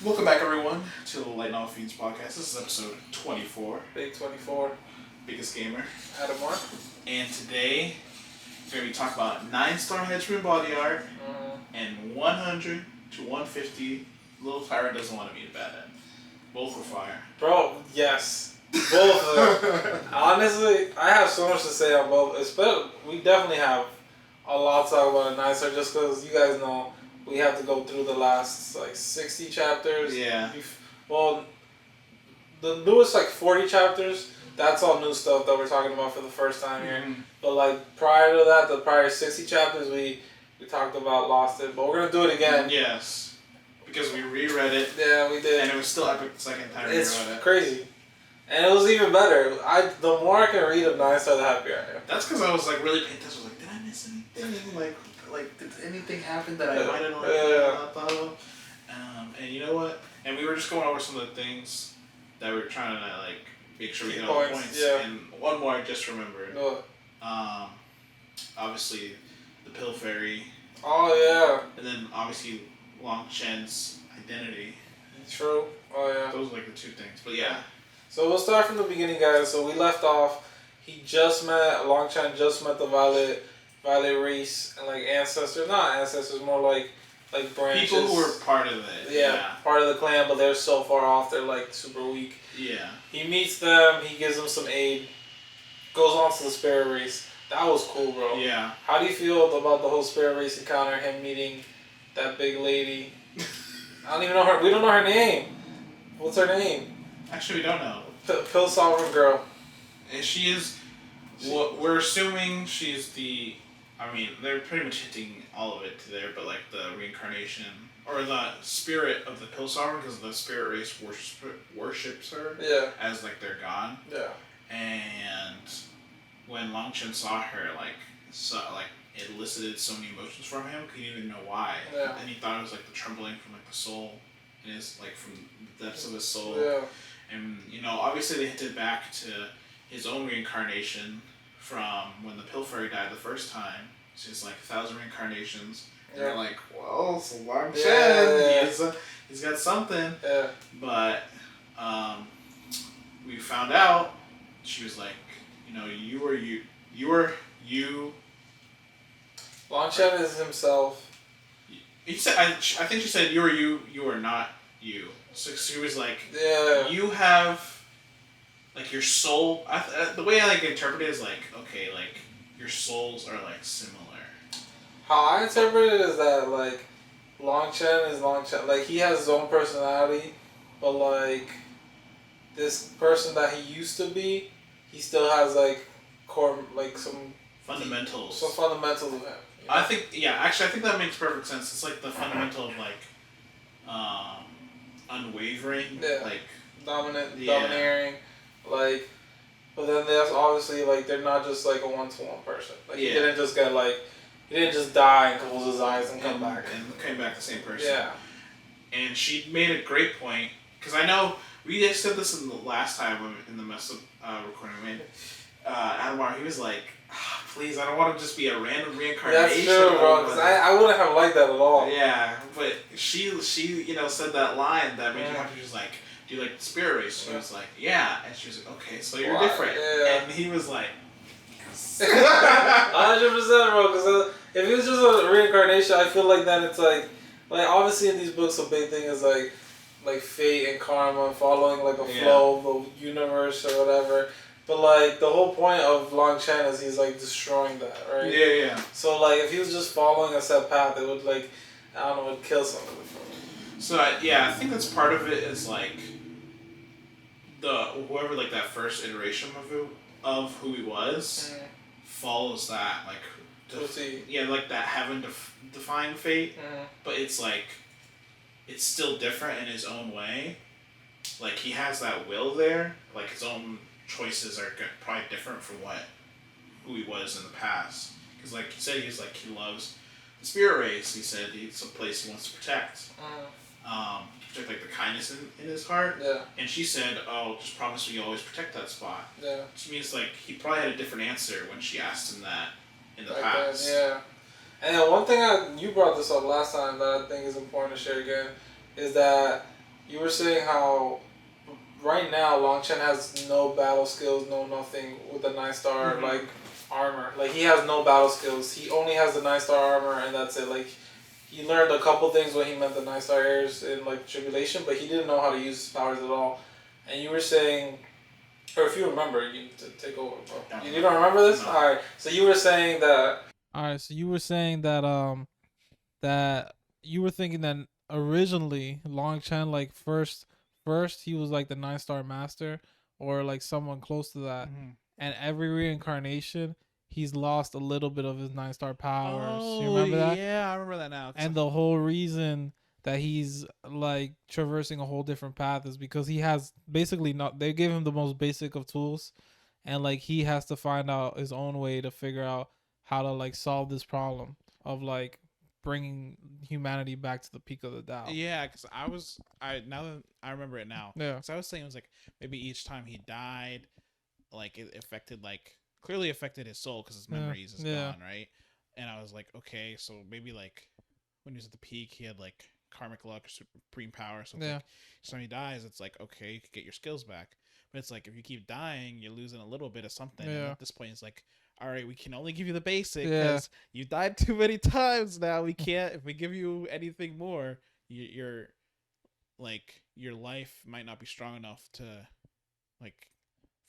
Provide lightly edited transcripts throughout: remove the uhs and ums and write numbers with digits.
Welcome back, everyone, to the Light Novel Fiends podcast. This is episode 24. Big 24. Biggest gamer. Adam Mark. And today, we're going to be talking about 9-star henchmen body art and 100 to 150 Little Tyrant doesn't want to meet a bad end. Both were fire. Bro, yes. Both of them. Honestly, I have so much to say on both. We definitely have a lot to talk about in 9-star just because you guys know we have to go through the last 60 chapters. Yeah. Well, the newest 40 chapters, that's all new stuff that we're talking about for the first time here. Mm-hmm. But prior to that, the prior 60 chapters, we talked about Lost It. But we're going to do it again. Yes. Because we reread it. Yeah, we did. And it was still epic the second time we reread it. It's crazy. And it was even better. The more I can read of 9-star, the happier I am. That's because I was really paying attention. I was like, did I miss anything? Did anything happen that I might have not thought of? And you know what? And we were just going over some of the things that we were trying to make sure we hit all the points. Yeah. And one more I just remembered. What? Obviously, the Pill Fairy. Oh yeah. And then obviously Long Chen's identity. True. Oh yeah. Those are the two things. But yeah. So we'll start from the beginning, guys. So we left off. Long Chen just met the Violet race and ancestors. Not ancestors, more like branches. People who were part of it. Yeah, part of the clan, but they're so far off. They're super weak. Yeah. He meets them. He gives them some aid. Goes on to the Spirit race. That was cool, bro. Yeah. How do you feel about the whole Spirit race encounter? Him meeting that big lady. I don't even know her. We don't know her name. What's her name? Actually, we don't know. Pill Sovereign Girl. And she is. We're assuming she's the. They're pretty much hinting all of it to there, but the reincarnation or the spirit of the Pill Sovereign, because the spirit race worships her. Yeah. As their god. Yeah. And when Long Chen saw her, it elicited so many emotions from him. He didn't even know why. Yeah. And he thought it was the trembling from the soul, in his from the depths of his soul. Yeah. And obviously they hinted back to his own reincarnation from when the Pill Fairy died the first time. So it's 1,000 reincarnations. And they're well, so Long Chen, he's got something. Yeah. But we found out she was you are you. Long Chen is himself. He said, I think she said, you are not you. So she was yeah. You have, your soul. The way I interpret it is okay, your souls are similar. How I interpret it is that Long Chen is Long Chen. He has his own personality, but this person that he used to be, he still has core some fundamentals. Some fundamentals of him. You know? I think that makes perfect sense. It's the fundamental of unwavering, domineering, but then there's obviously they're not just a one-to-one person. He didn't just get he didn't just die and close his eyes and come back. And came back the same person. Yeah. And she made a great point, because I know we said this in the last time in the mess of recording we made. Adamar, he was please, I don't want to just be a random reincarnation. That's true, bro, because I wouldn't have liked that at all. Yeah, but she said that line that made you happy. She was do you like the spirit race? She was yeah. And she was okay, so you're different. Yeah. And he was 100%, bro, because if it was just a reincarnation, I feel then it's obviously in these books a big thing is fate and karma, following a flow of the universe or whatever. But the whole point of Long Chen is he's destroying that, right? Yeah. So if he was just following a set path, it would it would kill somebody. So I think that's part of it is whoever that first iteration of who he was follows that that heaven defying fate, but it's it's still different in his own way. He has that will there, his own choices are probably different from who he was in the past. Because he said, he loves the spirit race. He said it's a place he wants to protect. Protect the kindness in his heart. Yeah. And she said, "Oh, just promise me you'll always protect that spot." Yeah. Which means he probably had a different answer when she asked him that in the past. Yeah. And one thing you brought this up last time that I think is important to share again is that you were saying how right now Long Chen has no battle skills, no nothing with the 9-star like armor. Like he has no battle skills. He only has the 9-star armor and that's it. Like he learned a couple things when he met the 9-star heirs in like Tribulation, but he didn't know how to use his powers at all. And you were saying, or if you remember, you need to take over, bro. You don't remember this? No. All right. So you were saying that. All right. So you were saying that that you were thinking that originally Long Chen like first he was like the 9-star master or like someone close to that, and every reincarnation he's lost a little bit of his 9-star powers. Oh, you remember that? Yeah, I remember that now. And the whole reason that he's like traversing a whole different path is because he has basically not. They gave him the most basic of tools, and like he has to find out his own way to figure out how to like solve this problem of like bringing humanity back to the peak of the Tao. Yeah, because now that I remember it now. Yeah. Because I was saying it was like maybe each time he died, like it affected clearly affected his soul because his memories is gone, right? And I was like, okay, so maybe like when he was at the peak, he had like karmic luck or supreme power. So like, each time he dies, it's like, okay, you could get your skills back. But it's like if you keep dying, you're losing a little bit of something. Yeah. And at this point, it's like, all right, we can only give you the basic because you died too many times now. We can't, if we give you anything more, you're like, your life might not be strong enough to, like,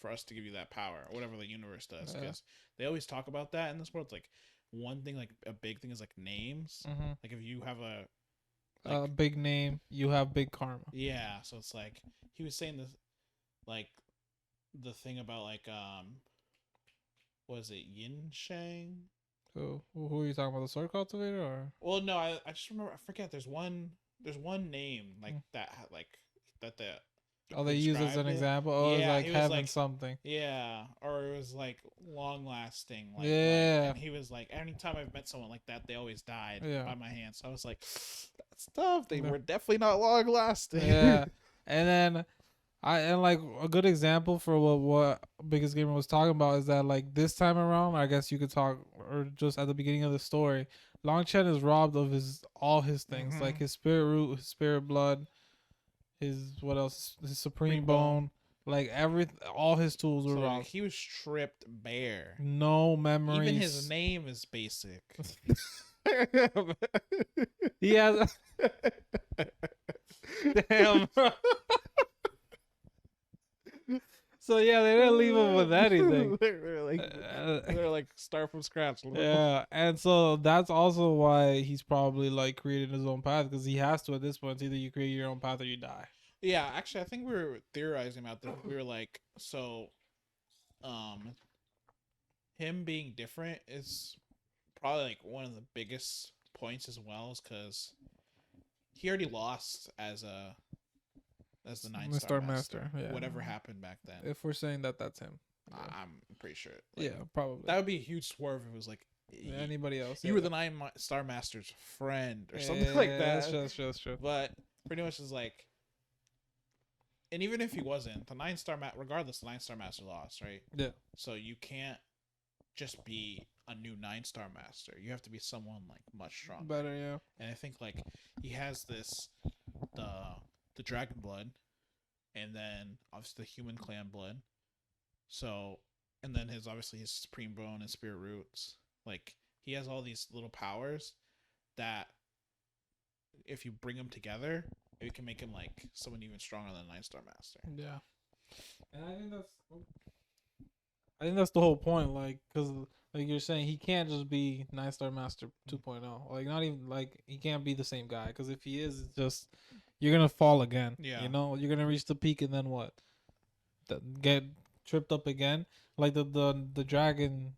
for us to give you that power or whatever the universe does. Because they always talk about that in this world. It's like, one thing, like, a big thing is, like, names. Like, if you have a big name, you have big karma. Yeah, so it's like, he was saying this, like, the thing about, like, was it Yin Shang? Who are you talking about? The sword cultivator, or? Well, no, I just remember. I forget. There's one name like that. Like that. They use as an example. Oh, yeah, it was like heaven like, something. Yeah, or it was like long lasting. Like, yeah. And he was like, anytime I've met someone like that, they always died by my hand. So I was like, that's tough. They were definitely not long lasting. Yeah, and then. And like a good example for what Biggest Gamer was talking about is that like this time around, I guess you could talk, or just at the beginning of the story, Long Chen is robbed of all his things, like his spirit root, his spirit blood, his what else, his supreme bone, like all his tools were robbed. Like, he was stripped bare. No memories. Even his name is basic. He has. Damn. So yeah, they didn't leave him with anything. they're like start from scratch. Yeah, and so that's also why he's probably like created his own path, because he has to at this point. It's either you create your own path or you die. Yeah, actually, I think we were theorizing about this. We were like, so, him being different is probably like one of the biggest points as well, is because he already lost as the 9-star master. Yeah. Whatever happened back then. If we're saying that that's him. Yeah. I'm pretty sure. Like, yeah, probably. That would be a huge swerve if it was like anybody else. You were the 9-star master's friend or something like that. That's true. But pretty much is like, and even if he wasn't, the 9-star regardless, the 9-star master lost, right? Yeah. So you can't just be a new 9-star master. You have to be someone like much stronger. Better, yeah. And I think like he has this the Dragonblood, and then obviously the human clan blood. So, and then his supreme bone and spirit roots. Like, he has all these little powers that if you bring them together, it can make him like someone even stronger than a 9-star master. Yeah. And I think that's the whole point, like, because like you're saying, he can't just be 9-star master 2.0. Like, not even like he can't be the same guy, because if he is, it's just you're gonna fall again. Yeah. You know, you're gonna reach the peak and then what? Get tripped up again. Like the dragon,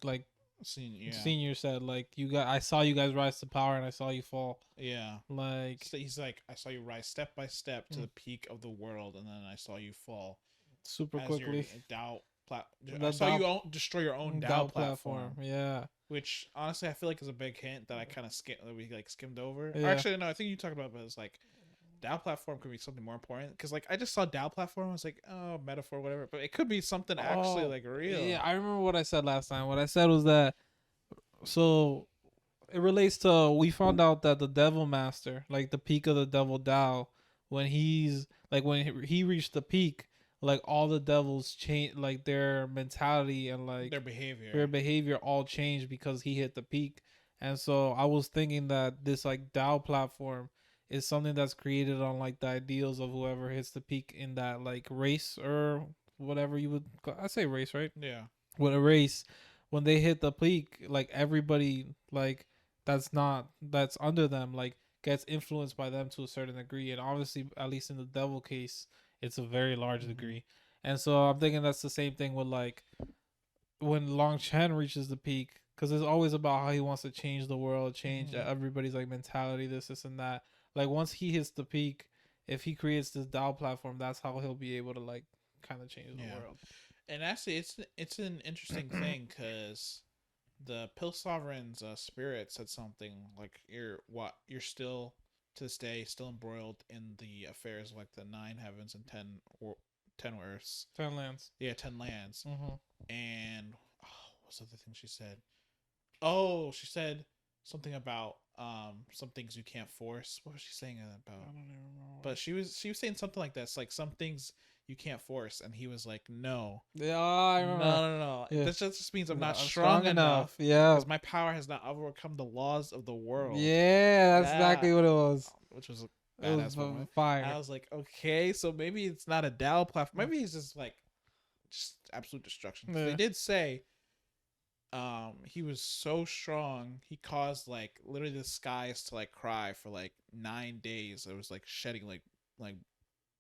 like senior said, like I saw you guys rise to power and I saw you fall. Yeah. Like so he's like, I saw you rise step by step to the peak of the world, and then I saw you fall super quickly. I saw you destroy your own Tao platform. Yeah. Which honestly, I feel like is a big hint that I kind of skimmed over. Yeah. Actually, no, I think you talked about it, but it's like Tao platform could be something more important, because like I just saw Tao platform, I was like, oh, metaphor, whatever, but it could be something actually like real. Yeah, I remember what I said last time. What I said was that, so it relates to, we found out that the Devil Master, like the peak of the Devil Tao, when he reached the peak, like all the devils change, like their mentality and like their behavior all changed because he hit the peak. And so I was thinking that this like DAO platform is something that's created on like the ideals of whoever hits the peak in that like race or whatever you would I say race, right? Yeah. With a race, when they hit the peak, like everybody like that's under them like gets influenced by them to a certain degree. And obviously, at least in the devil case, it's a very large degree. And so I'm thinking that's the same thing with like when Long Chen reaches the peak, because it's always about how he wants to change the world, change everybody's like mentality, this and that. Like once he hits the peak, if he creates this DAO platform, that's how he'll be able to like kind of change the world. And actually, it's an interesting thing because the Pill Sovereign's spirit said something like you're still to this day still embroiled in the affairs of, like the 9 heavens and 10 earths, 10 lands. Yeah, 10 lands. And what's the other thing she said? Oh, she said something about some things you can't force. What was she saying about? I don't even remember. But she was saying something like this, like some things you can't force, and he was like, "No, yeah, I remember. No. Yeah. This just means I'm not strong enough. Yeah, because my power has not overcome the laws of the world. Yeah, that's exactly what it was. Which was badass moment. Fire. And I was like, okay, so maybe it's not a DAO platform. Maybe it's just like just absolute destruction. They did say, he was so strong, he caused like literally the skies to like cry for like 9 days. It was like shedding like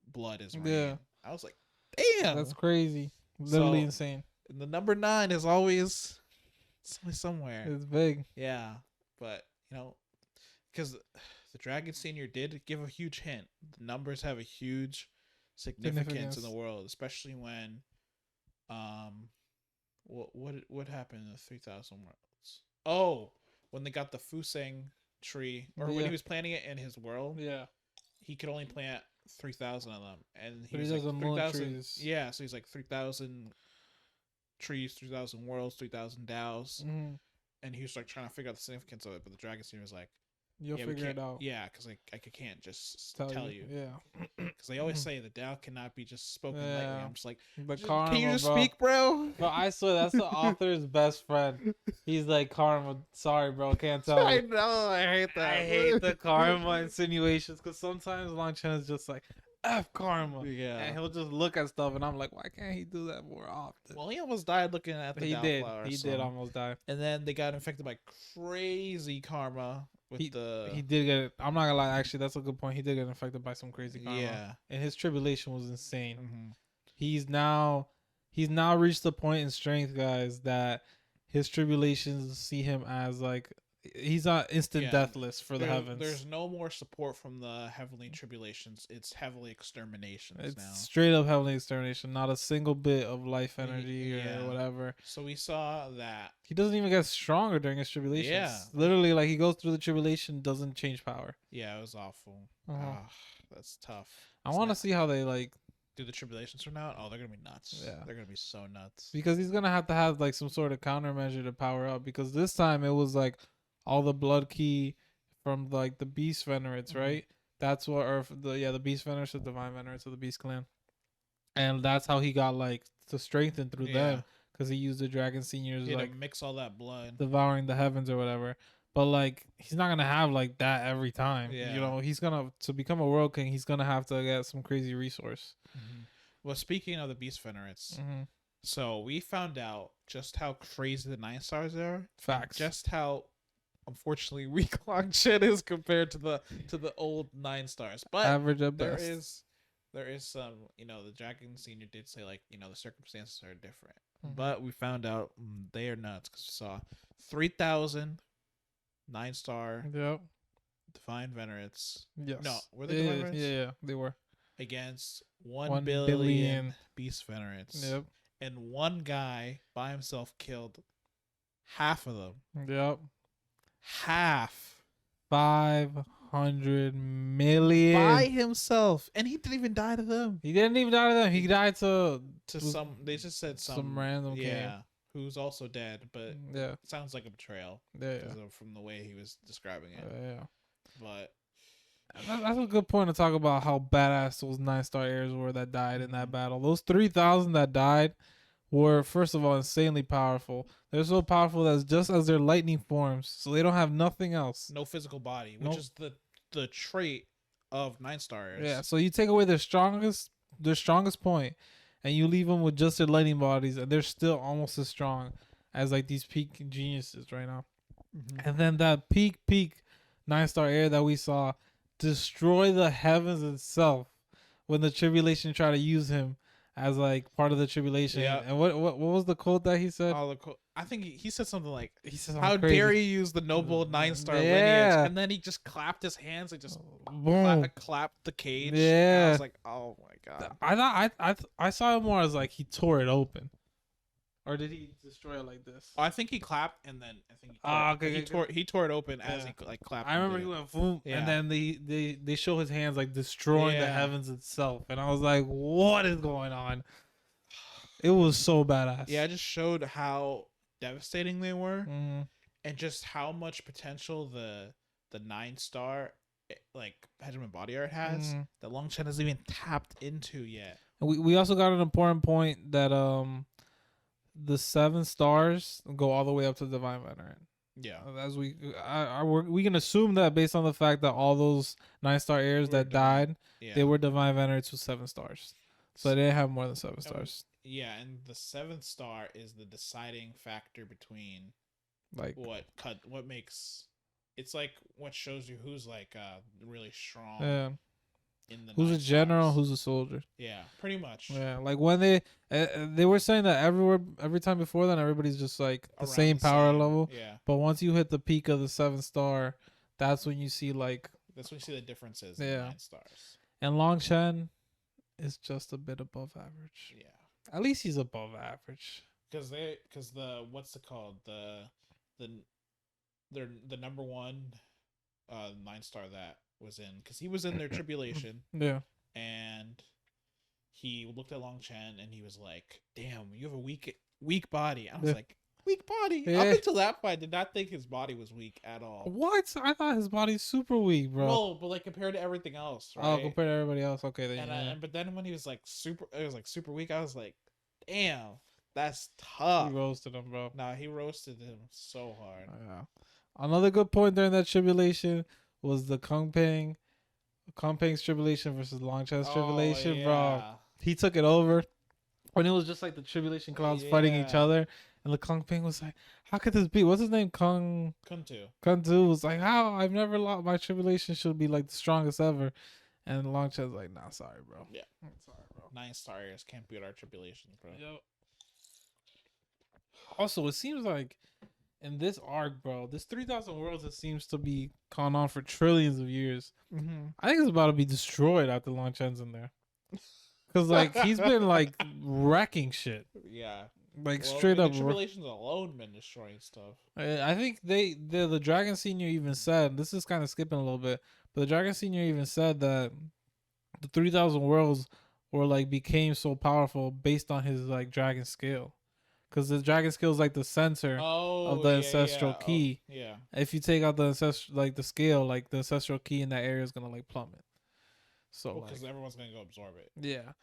blood as rain. Yeah. I was like, damn, that's crazy. Literally insane. And the number 9 is always somewhere. It's big. Yeah, but you know, because the Dragon Senior did give a huge hint. The numbers have a huge significance in the world, especially when, what happened in the 3,000 worlds? Oh, when they got the Fusang tree, or when he was planting it in his world. Yeah, he could only plant 3,000 of them, and he was like 3,000. Yeah, so he's like 3,000 trees, 3,000 worlds, 3,000 DAOs, and he was like trying to figure out the significance of it. But the Dragon Senior was like, "You'll figure it out." Yeah, because I can't just tell you. Yeah, because they always say the DAO cannot be just spoken lightly. I'm just like, karma, can you just speak, bro? But I swear that's the author's best friend. He's like, karma. Sorry, bro, can't tell. I know, I hate that. I hate the karma insinuations because sometimes Long Chen is just like, F karma. Yeah. And he'll just look at stuff and I'm like, why can't he do that more often? Well, he almost died looking at the DAO flower. He did almost die. And then they got infected by crazy karma with he did get it. I'm not gonna lie, actually that's a good point. He did get infected by some crazy karma. Yeah. And his tribulation was insane. He's now reached the point in strength, guys, that his tribulations see him as like he's not instant deathless for the heavens. There's no more support from the heavenly tribulations. It's heavily exterminations it's now. Straight up heavenly extermination. Not a single bit of life energy or whatever. So we saw that he doesn't even get stronger during his tribulations. Yeah. Literally, like he goes through the tribulation, doesn't change power. Yeah, it was awful. That's tough. I want to see how they like do the tribulations from now. Oh, they're gonna be nuts. Yeah, they're gonna be so nuts. Because he's gonna have like some sort of countermeasure to power up. Because this time it was like all the blood key from like the beast venerates, right? That's what, or the beast venerates, the divine venerates of the beast clan, and that's how he got like to strengthen through them because he used the Dragon Seniors like to mix all that blood, devouring the heavens or whatever. But like he's not gonna have like that every time. Yeah. You know, he's gonna to become a world king. He's gonna have to get some crazy resource. Well, speaking of the beast venerates, so we found out just how crazy the 9 stars are. Facts. Just how unfortunately weak Long Chen is compared to the old 9 stars. But average at best. There is some, the Dragon Senior did say like, the circumstances are different. But we found out they are nuts because we saw 3,000 9-star divine venerates. Yes. No, were they divine venerates? Yeah, they were. Against 1 billion beast venerates. Yep. And one guy by himself killed half of them. Yep. Half. 500 million. By himself. And he didn't even die to them. He didn't even die to them. He died to some, they just said some random king. Who's also dead, but it sounds like a betrayal. Yeah. From the way he was describing it. Yeah. But That's a good point to talk about how badass those 9-star heirs were that died in that battle. Those 3,000 that died were, first of all, insanely powerful. They're so powerful that just as their lightning forms, so they don't have nothing else. No physical body, which is the trait of 9-stars. Yeah, so you take away their strongest point, and you leave them with just their lightning bodies, and they're still almost as strong as like these peak geniuses right now. Mm-hmm. And then that peak 9-star heir that we saw destroy the heavens itself when the tribulation tried to use him as like part of the tribulation. Yeah. And what was the quote that he said? I think he said something like, "How dare you use the noble 9-star lineage?" And then he just clapped his hands and just clapped the cage. Yeah, I was like, "Oh my god!" I saw it more as like he tore it open, or did he destroy it like this? Oh, I think he clapped and then he tore it open as he like clapped. I remember he went boom, and then they show his hands like destroying the heavens itself, and I was like, "What is going on?" It was so badass. Yeah, it just showed how devastating they were, and just how much potential the 9-star like Hegemon body art has that Long Chen hasn't even tapped into yet. We also got an important point that the 7 stars go all the way up to Divine Veteran. Yeah, as we can assume that based on the fact that all those 9-star heirs that died, they were Divine Veterans with 7 stars, so they didn't have more than 7 stars. Yeah, and the 7th star is the deciding factor between like what makes it's like what shows you who's like really strong. Yeah. Who's a general, who's a soldier. Yeah, pretty much. Yeah, like when they were saying that every time before then everybody's just like the same power level. Yeah. But once you hit the peak of the 7th star, that's when you see the differences in 9 stars. And Long Chen is just a bit above average. Yeah. At least he's above average. Because the what's it called, the number 1 9-star that was in, because he was in their tribulation. Yeah. And he looked at Long Chen and he was like, "Damn, you have a weak body." I was like, "Weak body?" Yeah. Up until that point, I did not think his body was weak at all. What? I thought his body's super weak, bro. Well, but like compared to everything else, right? Oh, compared to everybody else, okay. Then, but then when he was like super weak, I was like, "Damn, that's tough." He roasted him, bro. Nah, he roasted him so hard. Yeah. Another good point during that tribulation was the Kung Peng's tribulation versus Long Chen's tribulation, bro. He took it over when it was just like the tribulation clouds fighting each other, and the Kung Peng was like, "How could this be? What's his name? Kung Tu was like, "How? I've never lost. My tribulation should be like the strongest ever." And Long Chen's like, "Nah, sorry, bro. Yeah, sorry, bro. 9-star heirs can't beat our tribulations, bro." Yep. Also, it seems like in this arc, bro, this 3,000 worlds that seems to be gone on for trillions of years. I think it's about to be destroyed after Long Chen's in there. Because, like, he's been, like, wrecking shit. Yeah. Like, straight up. The tribulations alone been destroying stuff. I think the Dragon Senior even said, this is kind of skipping a little bit, but the Dragon Senior even said that the 3,000 worlds were, like, became so powerful based on his, like, dragon scale. Because the dragon skill is like the center of the ancestral key. Yeah. If you take out the the scale, like the ancestral key in that area is gonna like plummet. So because everyone's gonna go absorb it. Yeah,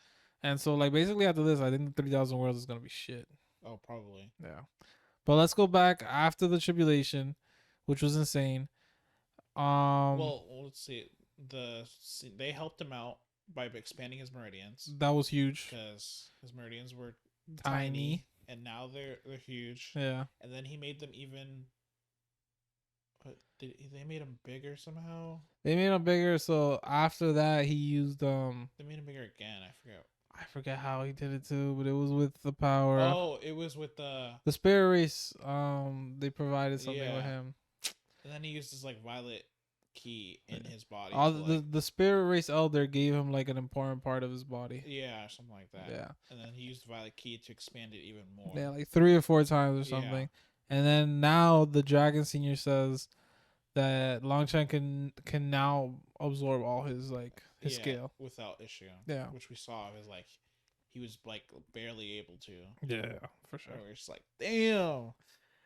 and so like basically after this, I think the 3,000 worlds is gonna be shit. Oh, probably. Yeah, but let's go back after the tribulation, which was insane. Well, let's see. They helped him out by expanding his meridians. That was huge because his meridians were tiny. And now they're huge. Yeah. And then he made them even. They made them bigger somehow. They made them bigger. So after that, he used They made them bigger again. I forget how he did it too, but it was with the power. Oh, it was with the spirit race. They provided something with him. And then he used his like violet key in his body. The spirit race elder gave him like an important part of his body. Yeah, something like that. Yeah. And then he used the violet key to expand it even more. Yeah, like 3 or 4 times or something. Yeah. And then now the Dragon Senior says that Long Chen can now absorb all his like his scale without issue. Yeah. Which we saw is like he was like barely able to. Yeah, for sure. We're just like, damn.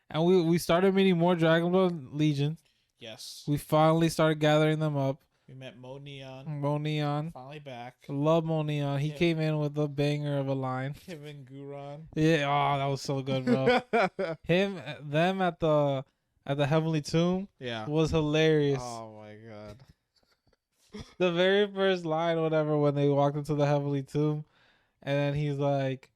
And we started meeting more Dragonblood legions. Yes. We finally started gathering them up. We met Mo Neon. Mo Neon. Finally back. Love Mo Neon. He came in with a banger of a line. Him and Guron. Yeah, oh, that was so good, bro. Them at the Heavenly Tomb. Yeah. Was hilarious. Oh my god. The very first line, whatever, when they walked into the Heavenly Tomb, and then he's like,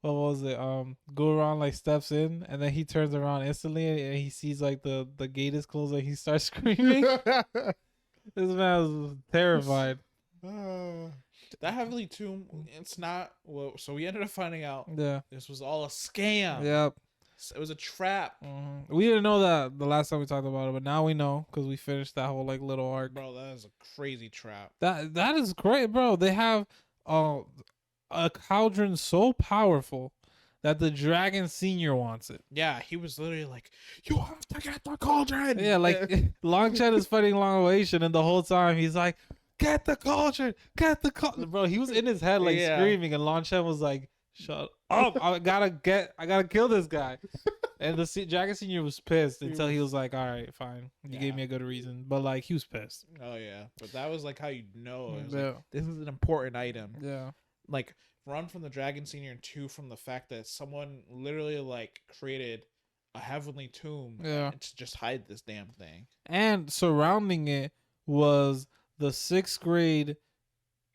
what was it? Guron like steps in, and then he turns around instantly, and he sees like the gate is closed, and he starts screaming. This man was terrified. That Heavenly Tomb, it's not. Well, so we ended up finding out. Yeah. This was all a scam. Yep. It was a trap. Mm-hmm. We didn't know that the last time we talked about it, but now we know because we finished that whole like little arc. Bro, that is a crazy trap. That is great, bro. They have a cauldron so powerful that the Dragon Senior wants it. Yeah, he was literally like, "You have to get the cauldron." Yeah, like Long Chen is fighting Long Aotion, and the whole time he's like, "Get the cauldron, get the cauldron." Bro, he was in his head like screaming, and Long Chen was like, "Shut up! I gotta kill this guy." And the Dragon Senior was pissed until he was like, "All right, fine. You gave me a good reason," but like he was pissed. Oh yeah, but that was like how you know it was Yeah. like, this is an important item. Yeah. Like one from the Dragon Senior, and two from the fact that someone literally like created a heavenly tomb to just hide this damn thing. And surrounding it was the 6th grade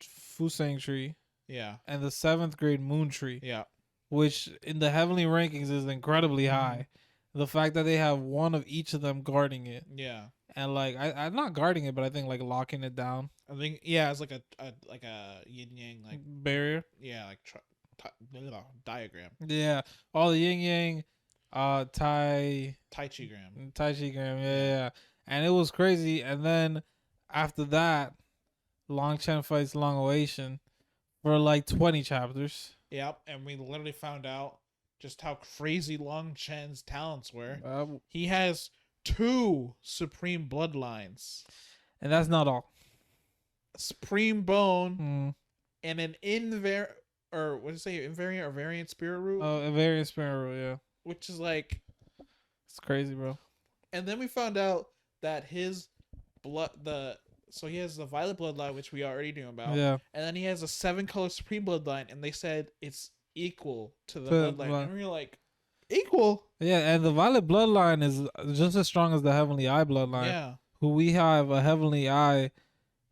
Fusang tree. Yeah. And the 7th grade Moon tree. Yeah. Which in the heavenly rankings is incredibly high. The fact that they have one of each of them guarding it. Yeah. And like I'm not guarding it, but I think like locking it down. I think it's like a yin yang like barrier. Yeah, like diagram. Yeah, all the yin yang, Tai Chi gram. Yeah. And it was crazy. And then after that, Long Chen fights Long Aotion for like 20 chapters. Yep, and we literally found out just how crazy Long Chen's talents were. He has 2 supreme bloodlines. And that's not all. Supreme Bone and an invariant or variant spirit root? A variant spirit root, yeah. Which is like... It's crazy, bro. And then we found out that his so he has the violet bloodline, which we already knew about. Yeah. And then he has a 7-color supreme bloodline, and they said it's equal to the bloodline. And we were like, equal? Yeah, and the violet bloodline is just as strong as the heavenly eye bloodline. Yeah. Who we have a heavenly eye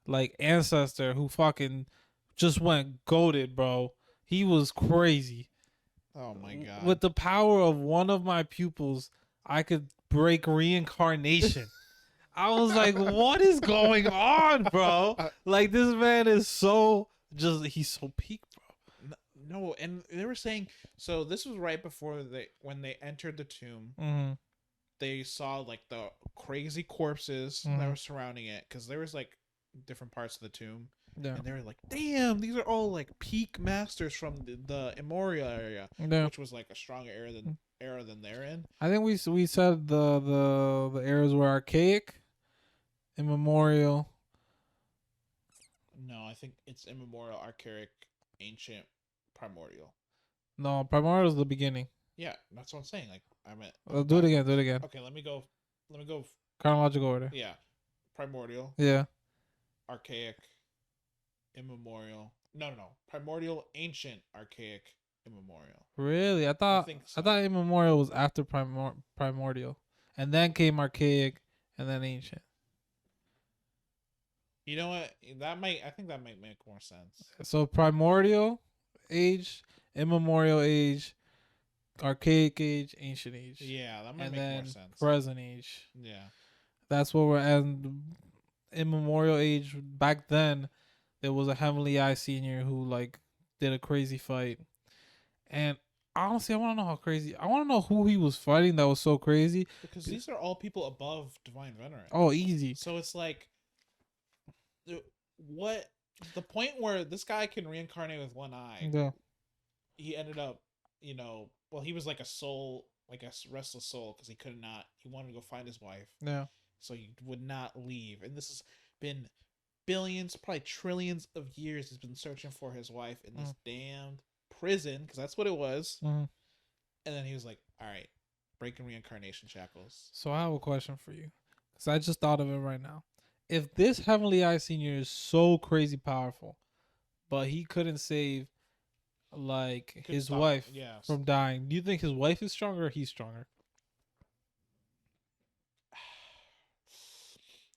like ancestor who fucking just went goated, bro. He was crazy. Oh my god. With the power of one of my pupils, I could break reincarnation. I was like, what is going on, bro? Like, this man is so he's so peak, bro. No, and they were saying, so this was right before when they entered the tomb. Mm-hmm. They saw like the crazy corpses that were surrounding it, because there was like different parts of the tomb. Yeah. And they were like, damn, these are all like peak masters from the Immortal area, which was like a stronger era than they're in. I think we said the eras were archaic, immemorial. No, I think it's immemorial, archaic, ancient, primordial. No, primordial is the beginning. Yeah, that's what I'm saying. Like I meant. Do it again. Okay, let me go. Chronological order. Yeah, primordial. Yeah. Archaic, immemorial. No. Primordial, ancient, archaic, immemorial. Really? I thought immemorial was after primordial, and then came archaic, and then ancient. You know what? I think that might make more sense. So primordial age, immemorial age, archaic age, ancient age. Yeah, that might make more sense. Present age. Yeah. That's what we're at. Immemorial age, back then, there was a Heavenly Eye Senior who like did a crazy fight. And honestly, I want to know how crazy. I want to know who he was fighting that was so crazy. Because these are all people above Divine Veteran. Oh, easy. So it's like, what the point where this guy can reincarnate with one eye? Yeah. He ended up, well, he was like a soul, like a restless soul, because he wanted to go find his wife. Yeah. So he would not leave. And this has been billions, probably trillions of years he's been searching for his wife in this damned prison, because that's what it was. And then he was like, all right, breaking reincarnation shackles. So I have a question for you, because I just thought of it right now. if this Heavenly Eye Senior is so crazy powerful, but he couldn't save like his wife from dying, do you think his wife is stronger or he's stronger?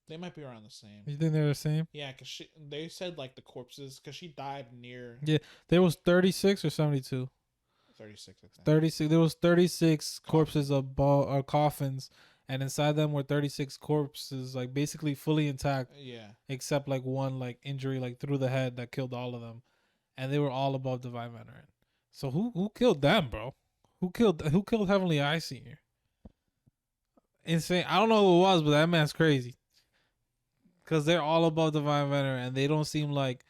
They might be around the same. You think they're the same? Yeah, because they said like the corpses, because she died near. Yeah, there was 36 or 72. 36, I think. 36. There was 36 corpses of coffins, and inside them were 36 corpses, like basically fully intact. Yeah. Except like one like injury like through the head that killed all of them, and they were all above Divine Veteran. So who killed them, bro? Who killed Heavenly Eye Senior? Insane. I don't know who it was, but that man's crazy. Cause they're all above Divine Veteran, and they don't seem like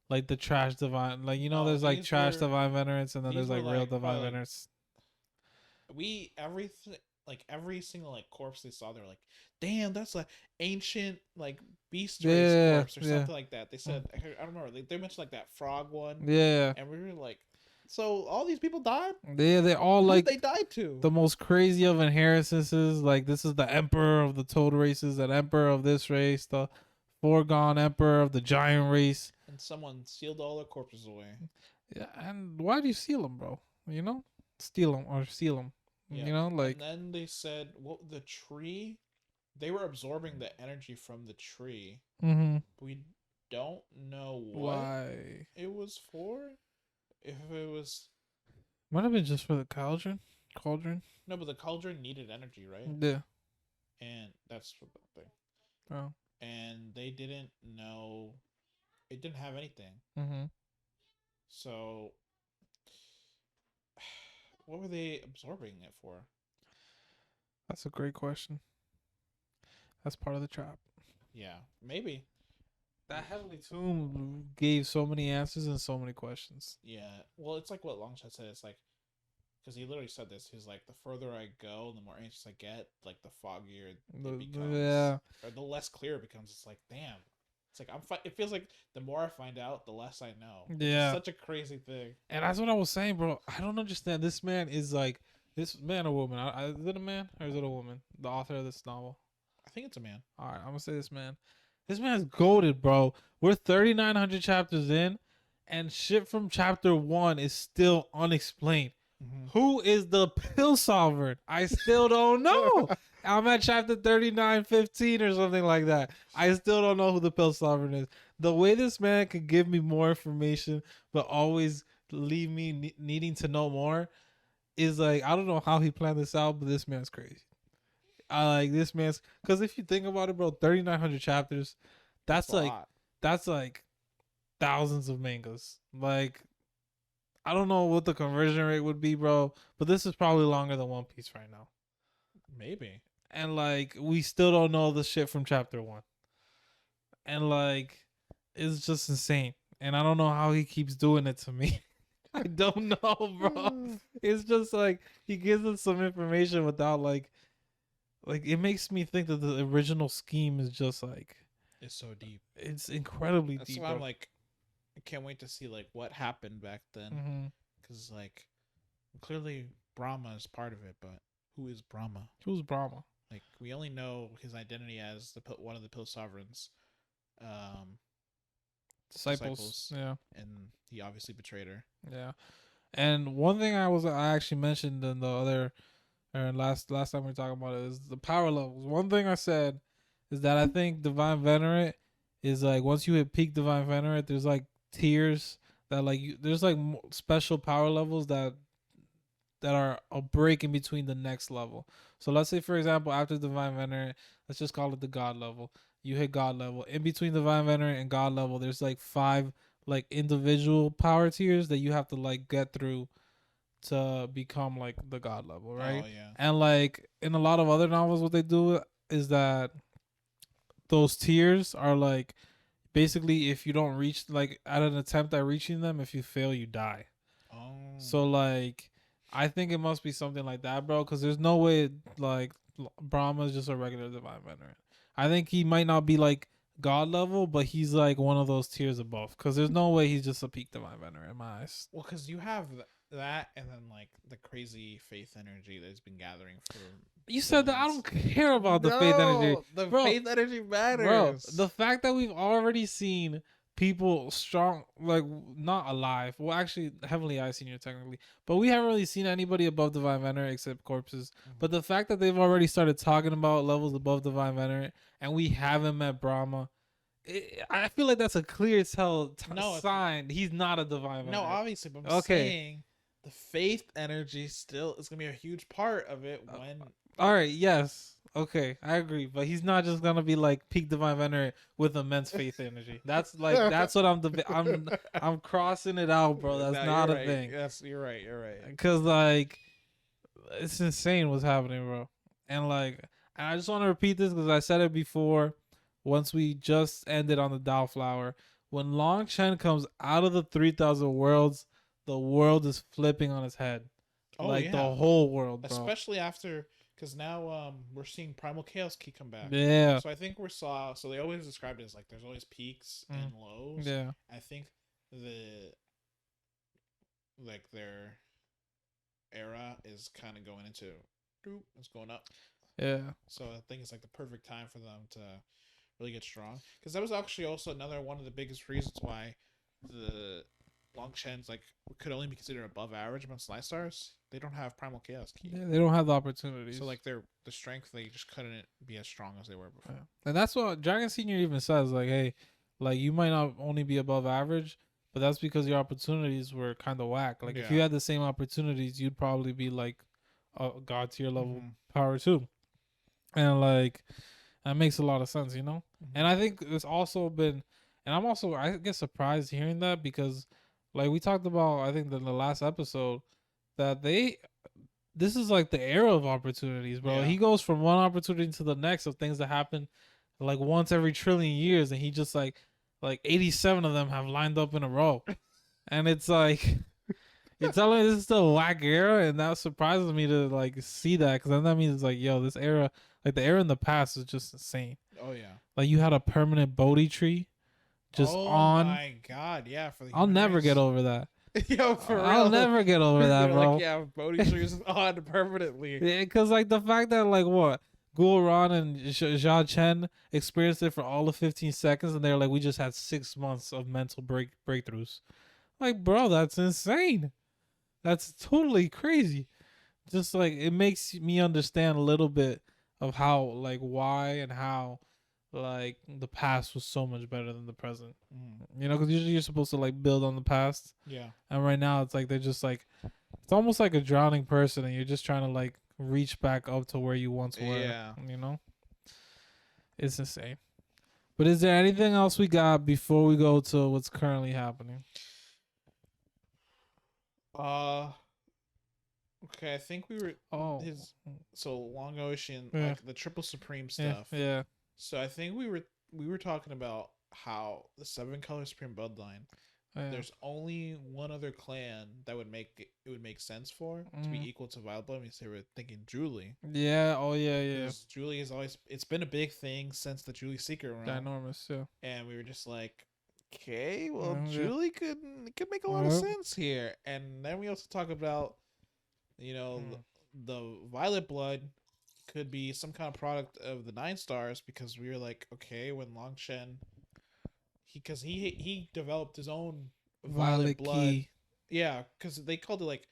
the trash Divine. Like, you know, there's like trash Divine Veterans, and then there's like real Divine Veterans. Every single like corpse they saw, they're like, damn, that's an ancient like beast race corpse or something like that. They said, I don't remember. They mentioned like that frog one. Yeah. And we were like, so all these people died? Yeah, they're all like they died to the most crazy of inheritances. Like, this is the emperor of the toad races, an emperor of this race, the foregone emperor of the giant race. And someone sealed all their corpses away. Yeah, and why do you seal them, bro? You know, steal them or seal them. Yeah. You know, like. And then they said, well, the tree, they were absorbing the energy from the tree. Mm-hmm. We don't know why it was for. If it was, might have been just for the cauldron. No, but the cauldron needed energy, right? Yeah. And that's for the thing. Oh. And they didn't know. It didn't have anything. Mm-hmm. So, what were they absorbing it for? That's a great question. That's part of the trap. Yeah, maybe. That Heavenly Tomb gave so many answers and so many questions. Yeah. Well, it's like what Longshot said. It's like, because he literally said this. He's like, the further I go, the more anxious I get, like the foggier it becomes. Yeah. Or the less clear it becomes. It's like, damn. It's like, it feels like the more I find out, the less I know. Yeah. It's such a crazy thing. And that's what I was saying, bro. I don't understand. This man is like, this man or woman? Is it a man or is it a woman? The author of this novel? I think it's a man. All right, I'm going to say this man. This man's goated, bro. We're 3,900 chapters in, and shit from chapter 1 is still unexplained. Mm-hmm. Who is the pill sovereign? I still don't know. I'm at chapter 3915 or something like that. I still don't know who the pill sovereign is. The way this man could give me more information, but always leave me needing to know more, is like, I don't know how he planned this out, but this man's crazy. I like this man's, because if you think about it, bro, 3,900 chapters, that's like thousands of mangas. Like, I don't know what the conversion rate would be, bro, but this is probably longer than One Piece right now. Maybe. And like, we still don't know the shit from chapter 1. And like, it's just insane. And I don't know how he keeps doing it to me. I don't know, bro. It's just like, he gives us some information without like it makes me think that the original scheme is just like, it's so deep. It's incredibly deep. That's why I'm like, I can't wait to see like what happened back then, because like clearly Brahma is part of it, but who is Brahma? Who's Brahma? Like, we only know his identity as one of the Pill Sovereigns, disciples. Yeah, and he obviously betrayed her. Yeah, and one thing I actually mentioned in the other. And last time we were talking about it is the power levels. One thing I said is that I think Divine Venerate is like, once you hit peak Divine Venerate, there's like tiers that like there's like special power levels that are a break in between the next level. So let's say, for example, after Divine Venerate, let's just call it the God level. You hit God level. In between Divine Venerate and God level, there's like 5 like individual power tiers that you have to like get through to become like the God level, right? Oh, yeah. And like in a lot of other novels, what they do is that those tiers are like, basically, if you don't reach, like at an attempt at reaching them, if you fail, you die. Oh. So like, I think it must be something like that, bro, because there's no way like Brahma is just a regular Divine Venerate. I think he might not be like God level, but he's like one of those tiers above, because there's no way he's just a peak Divine Venerate in my eyes. Well, because you have that, and then like the crazy faith energy that's been gathering for You said that I don't care about the faith energy. The bro, faith energy matters. Bro, the fact that we've already seen people strong, like, not alive. Well, actually, Heavenly Eye Senior technically. But we haven't really seen anybody above Divine Venerate except corpses. Mm-hmm. But the fact that they've already started talking about levels above Divine Venerate and we haven't met Brahma, I feel like that's a clear sign he's not a Divine Venerate. No, obviously, but I'm saying the faith energy still is going to be a huge part of it when... All right, yes. Okay, I agree. But he's not just going to be like peak Divine Venerate with immense faith energy. That's like, that's what I'm crossing it out, bro. That's not a thing. Yes, you're right. Because, like, it's insane what's happening, bro. And, like, and I just want to repeat this because I said it before once we just ended on the Tao Flower. When Long Chen comes out of the 3,000 worlds, the world is flipping on its head. The whole world, bro. Especially after... Because now we're seeing Primal Chaos Key come back. Yeah. So I think so they always described it as like there's always peaks and lows. Yeah. I think their era is kind of going into it's going up. Yeah. So I think it's like the perfect time for them to really get strong. Because that was actually also another one of the biggest reasons why the Long Chen's like could only be considered above average amongst Light Stars. They don't have Primal Chaos Key. Yeah, they don't have the opportunities. So like the strength, they just couldn't be as strong as they were before. Yeah. And that's what Dragon Senior even says. Like, hey, like you might not only be above average, but that's because your opportunities were kind of whack. Like if you had the same opportunities, you'd probably be like a god tier level power too. And like that makes a lot of sense, you know. And I think it's also been, and I'm also I get surprised hearing that because. Like we talked about, I think in the last episode, that this is like the era of opportunities, bro. Yeah. He goes from one opportunity to the next of things that happen like once every trillion years, and he just like 87 of them have lined up in a row, and it's like you're telling me this is still a whack era, and that surprises me to like see that because then that means it's like this era, like the era in the past is just insane. Oh yeah, like you had a permanent Bodhi tree. Oh my god, yeah. I'll never get over that. Yo, for real. I'll never get over that, bro. Like, yeah, Bodhi trees on permanently. Yeah, because like the fact that like what Gul Ran and Jia Chen experienced it for all of 15 seconds, and they're like, we just had 6 months of mental breakthroughs. Like, bro, that's insane. That's totally crazy. Just like it makes me understand a little bit of how like why and how. Like the past was so much better than the present, you know, because usually you're supposed to like build on the past. Yeah. And right now it's like they're just like, it's almost like a drowning person, and you're just trying to like reach back up to where you once were. Yeah. You know, it's insane. But is there anything else we got before we go to what's currently happening? Okay, I think we were Long Ocean, like the Triple Supreme stuff. Yeah. So I think we were talking about how the 7 Color Supreme Bloodline. There's only one other clan that would make sense for to be equal to Violet Blood. So we're thinking Julie. Yeah. Oh yeah. Because Julie is always it's been a big thing since the Julie Secret run. Ginormous, yeah. And we were just like, okay, well Julie could make a lot of sense here. And then we also talk about, you know, the Violet Blood. Could be some kind of product of the 9 stars because we were like, okay, when Long Chen, he developed his own Violet Blood. Key. Yeah, because they called it like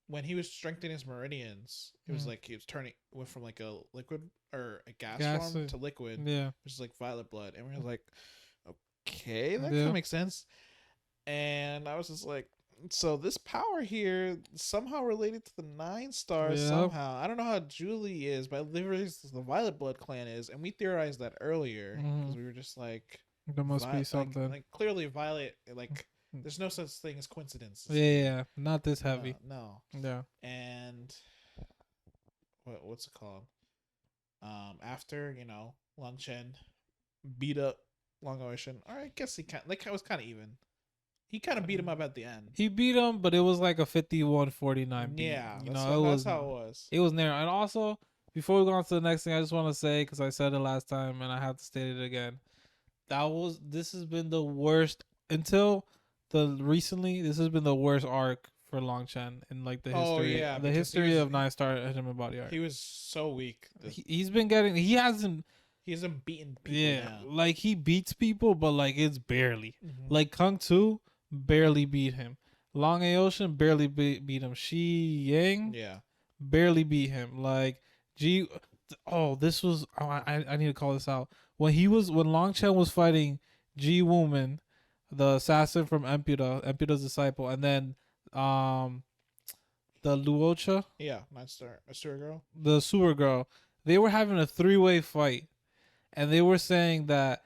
when he was strengthening his meridians, it was like he went from like a liquid or a gas form to liquid. Yeah, which is like Violet Blood, and we were like, okay, that kind of makes sense. And I was just like, so this power here somehow related to the 9 stars somehow. I don't know how Julie is, but literally the Violet Blood clan is, and we theorized that earlier because we were just like, there must be something. Like clearly Violet, like there's no such thing as coincidence. Yeah, not this heavy. No. Yeah. And what's it called? After Long Chen beat up Long Ocean, or I guess it was kind of even. He kind of beat him up at the end. He beat him, but it was like a 51-49 beat. Yeah, that's how it was. It was narrow. And also, before we go on to the next thing, I just want to say, because I said it last time and I have to state it again, this has been the worst until recently. This has been the worst arc for Long Chen in like the history. Yeah, the history of 9-star Hajime Body Art. He was so weak. He's been getting. He hasn't beaten people now. like he beats people, but like it's barely. Mm-hmm. Like Kung Tu barely beat him. Long Aotion barely beat him. Shi Yang barely beat him. Like this was I need to call this out. When Long Chen was fighting Ji Wooman, the assassin from Emputa's disciple, and then the Luocha, 9-star, a sewer girl, the sewer girl, they were having a 3-way fight. And they were saying that,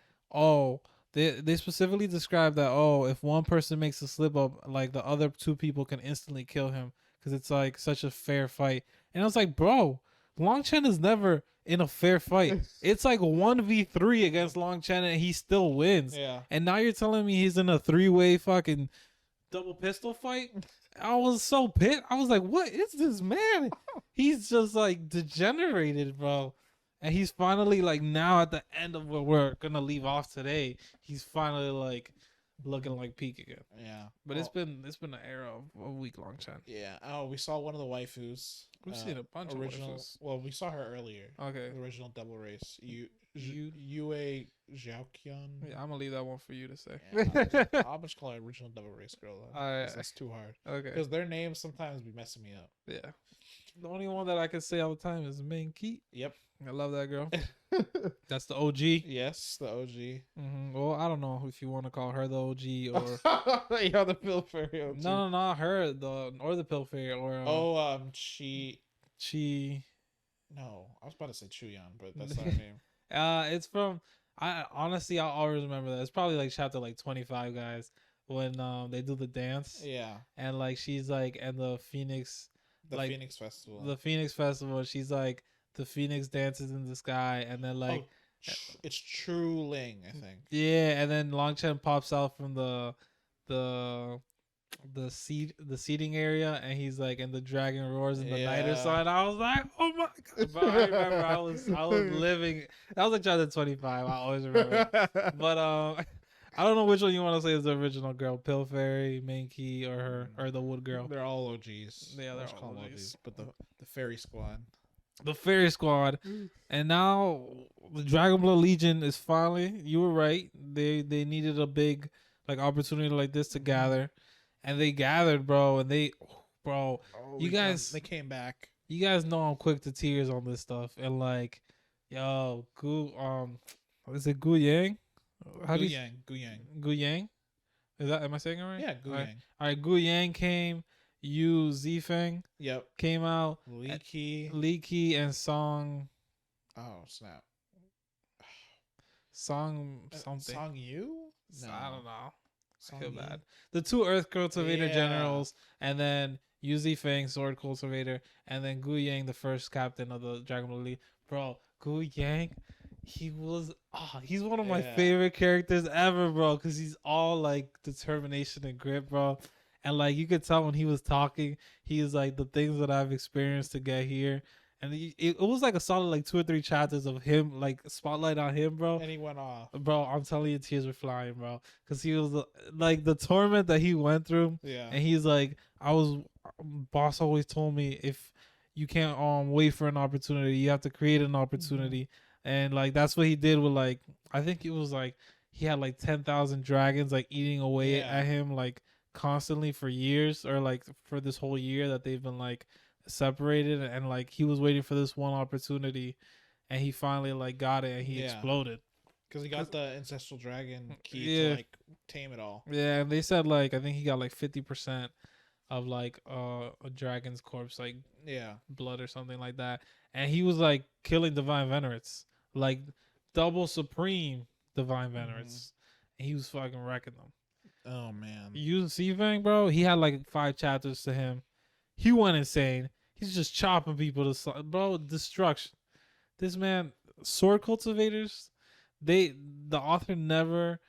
they specifically described that, if one person makes a slip up, like the other 2 people can instantly kill him because it's like such a fair fight. And I was like, bro, Long Chen is never in a fair fight. It's like 1v3 against Long Chen and he still wins. Yeah. And now you're telling me he's in a 3-way fucking double pistol fight? I was so pissed. I was like, what is this man? He's just like degenerated, bro. And he's finally like now at the end of what we're gonna leave off today. He's finally like looking like peak again. Yeah, but it's been an era of week Long Chen. Yeah. Oh, we saw one of the waifus. We've seen a bunch of waifus. Well, we saw her earlier. Okay. The original Double Race. Yue Zhaoqian. Yeah, I'm gonna leave that one for you to say. Yeah, I'll just call her original Double Race girl. That's too hard. Okay. Because their names sometimes be messing me up. Yeah. The only one that I can say all the time is Main Keat. Yep. I love that girl. That's the OG. Yes, the OG. Mm-hmm. Well, I don't know if you want to call her the OG or yeah, the Pill Fairy OG. No, not her. Or the Pill Fairy or Chi. No, I was about to say Chuyan, but that's not her name. It's from. I'll always remember that. It's probably like chapter like 25, guys, when they do the dance. Yeah. And like she's like and the Phoenix. Phoenix Festival. The Phoenix Festival. She's like. The Phoenix dances in the sky, and then like it's True Ling, I think. Yeah, and then Long Chen pops out from the seating area, and he's like, and the dragon roars in the night or something. I was like, oh my god! But I remember I was living. That was like chapter 25. I always remember. But I don't know which one you want to say is the original girl, Pill Fairy, Main Key, or the Wood Girl. They're all OGs. Yeah, they're all OGs. But the Fairy Squad. The Fairy Squad, and now the Dragonblood Legion is finally. You were right. They needed a big like opportunity like this to gather, and they gathered, bro. And you guys, they came back. You guys know I'm quick to tears on this stuff, and like, is it Gu Yang? Gu Yang. Is that? Am I saying it right? Yeah, Gu Yang. All right, Gu Yang came. Yu Zifeng came out. Li Qi and Song. Oh snap! Song something. Song Yu? No. I don't know. I feel bad. The 2 Earth Cultivator generals, and then Yu Zifeng, Sword Cultivator, and then Gu Yang, the first captain of the Dragonblood League. Bro, Gu Yang, he's one of my favorite characters ever, bro, because he's all like determination and grit, bro. And like you could tell when he was talking, he was like the things that I've experienced to get here. And it was like a solid like 2 or 3 chapters of him, like spotlight on him, bro. And he went off, bro. I'm telling you, tears were flying, bro, because he was like the torment that he went through. Yeah. And he's like, boss always told me if you can't wait for an opportunity, you have to create an opportunity. Mm-hmm. And like that's what he did with like I think it was like he had like 10,000 dragons like eating away at him like constantly for years, or like for this whole year that they've been like separated, and like he was waiting for this one opportunity, and he finally like got it, and he exploded because he got the ancestral dragon key to like tame it all. Yeah, and they said like I think he got like 50% of like a dragon's corpse, like blood or something like that, and he was like killing divine venerates, like double supreme divine venerates, and he was fucking wrecking them. Oh man, Yu Zifeng, bro, he had like 5 chapters to him. He went insane. He's just chopping people to bro, destruction. This man, sword cultivators, the author never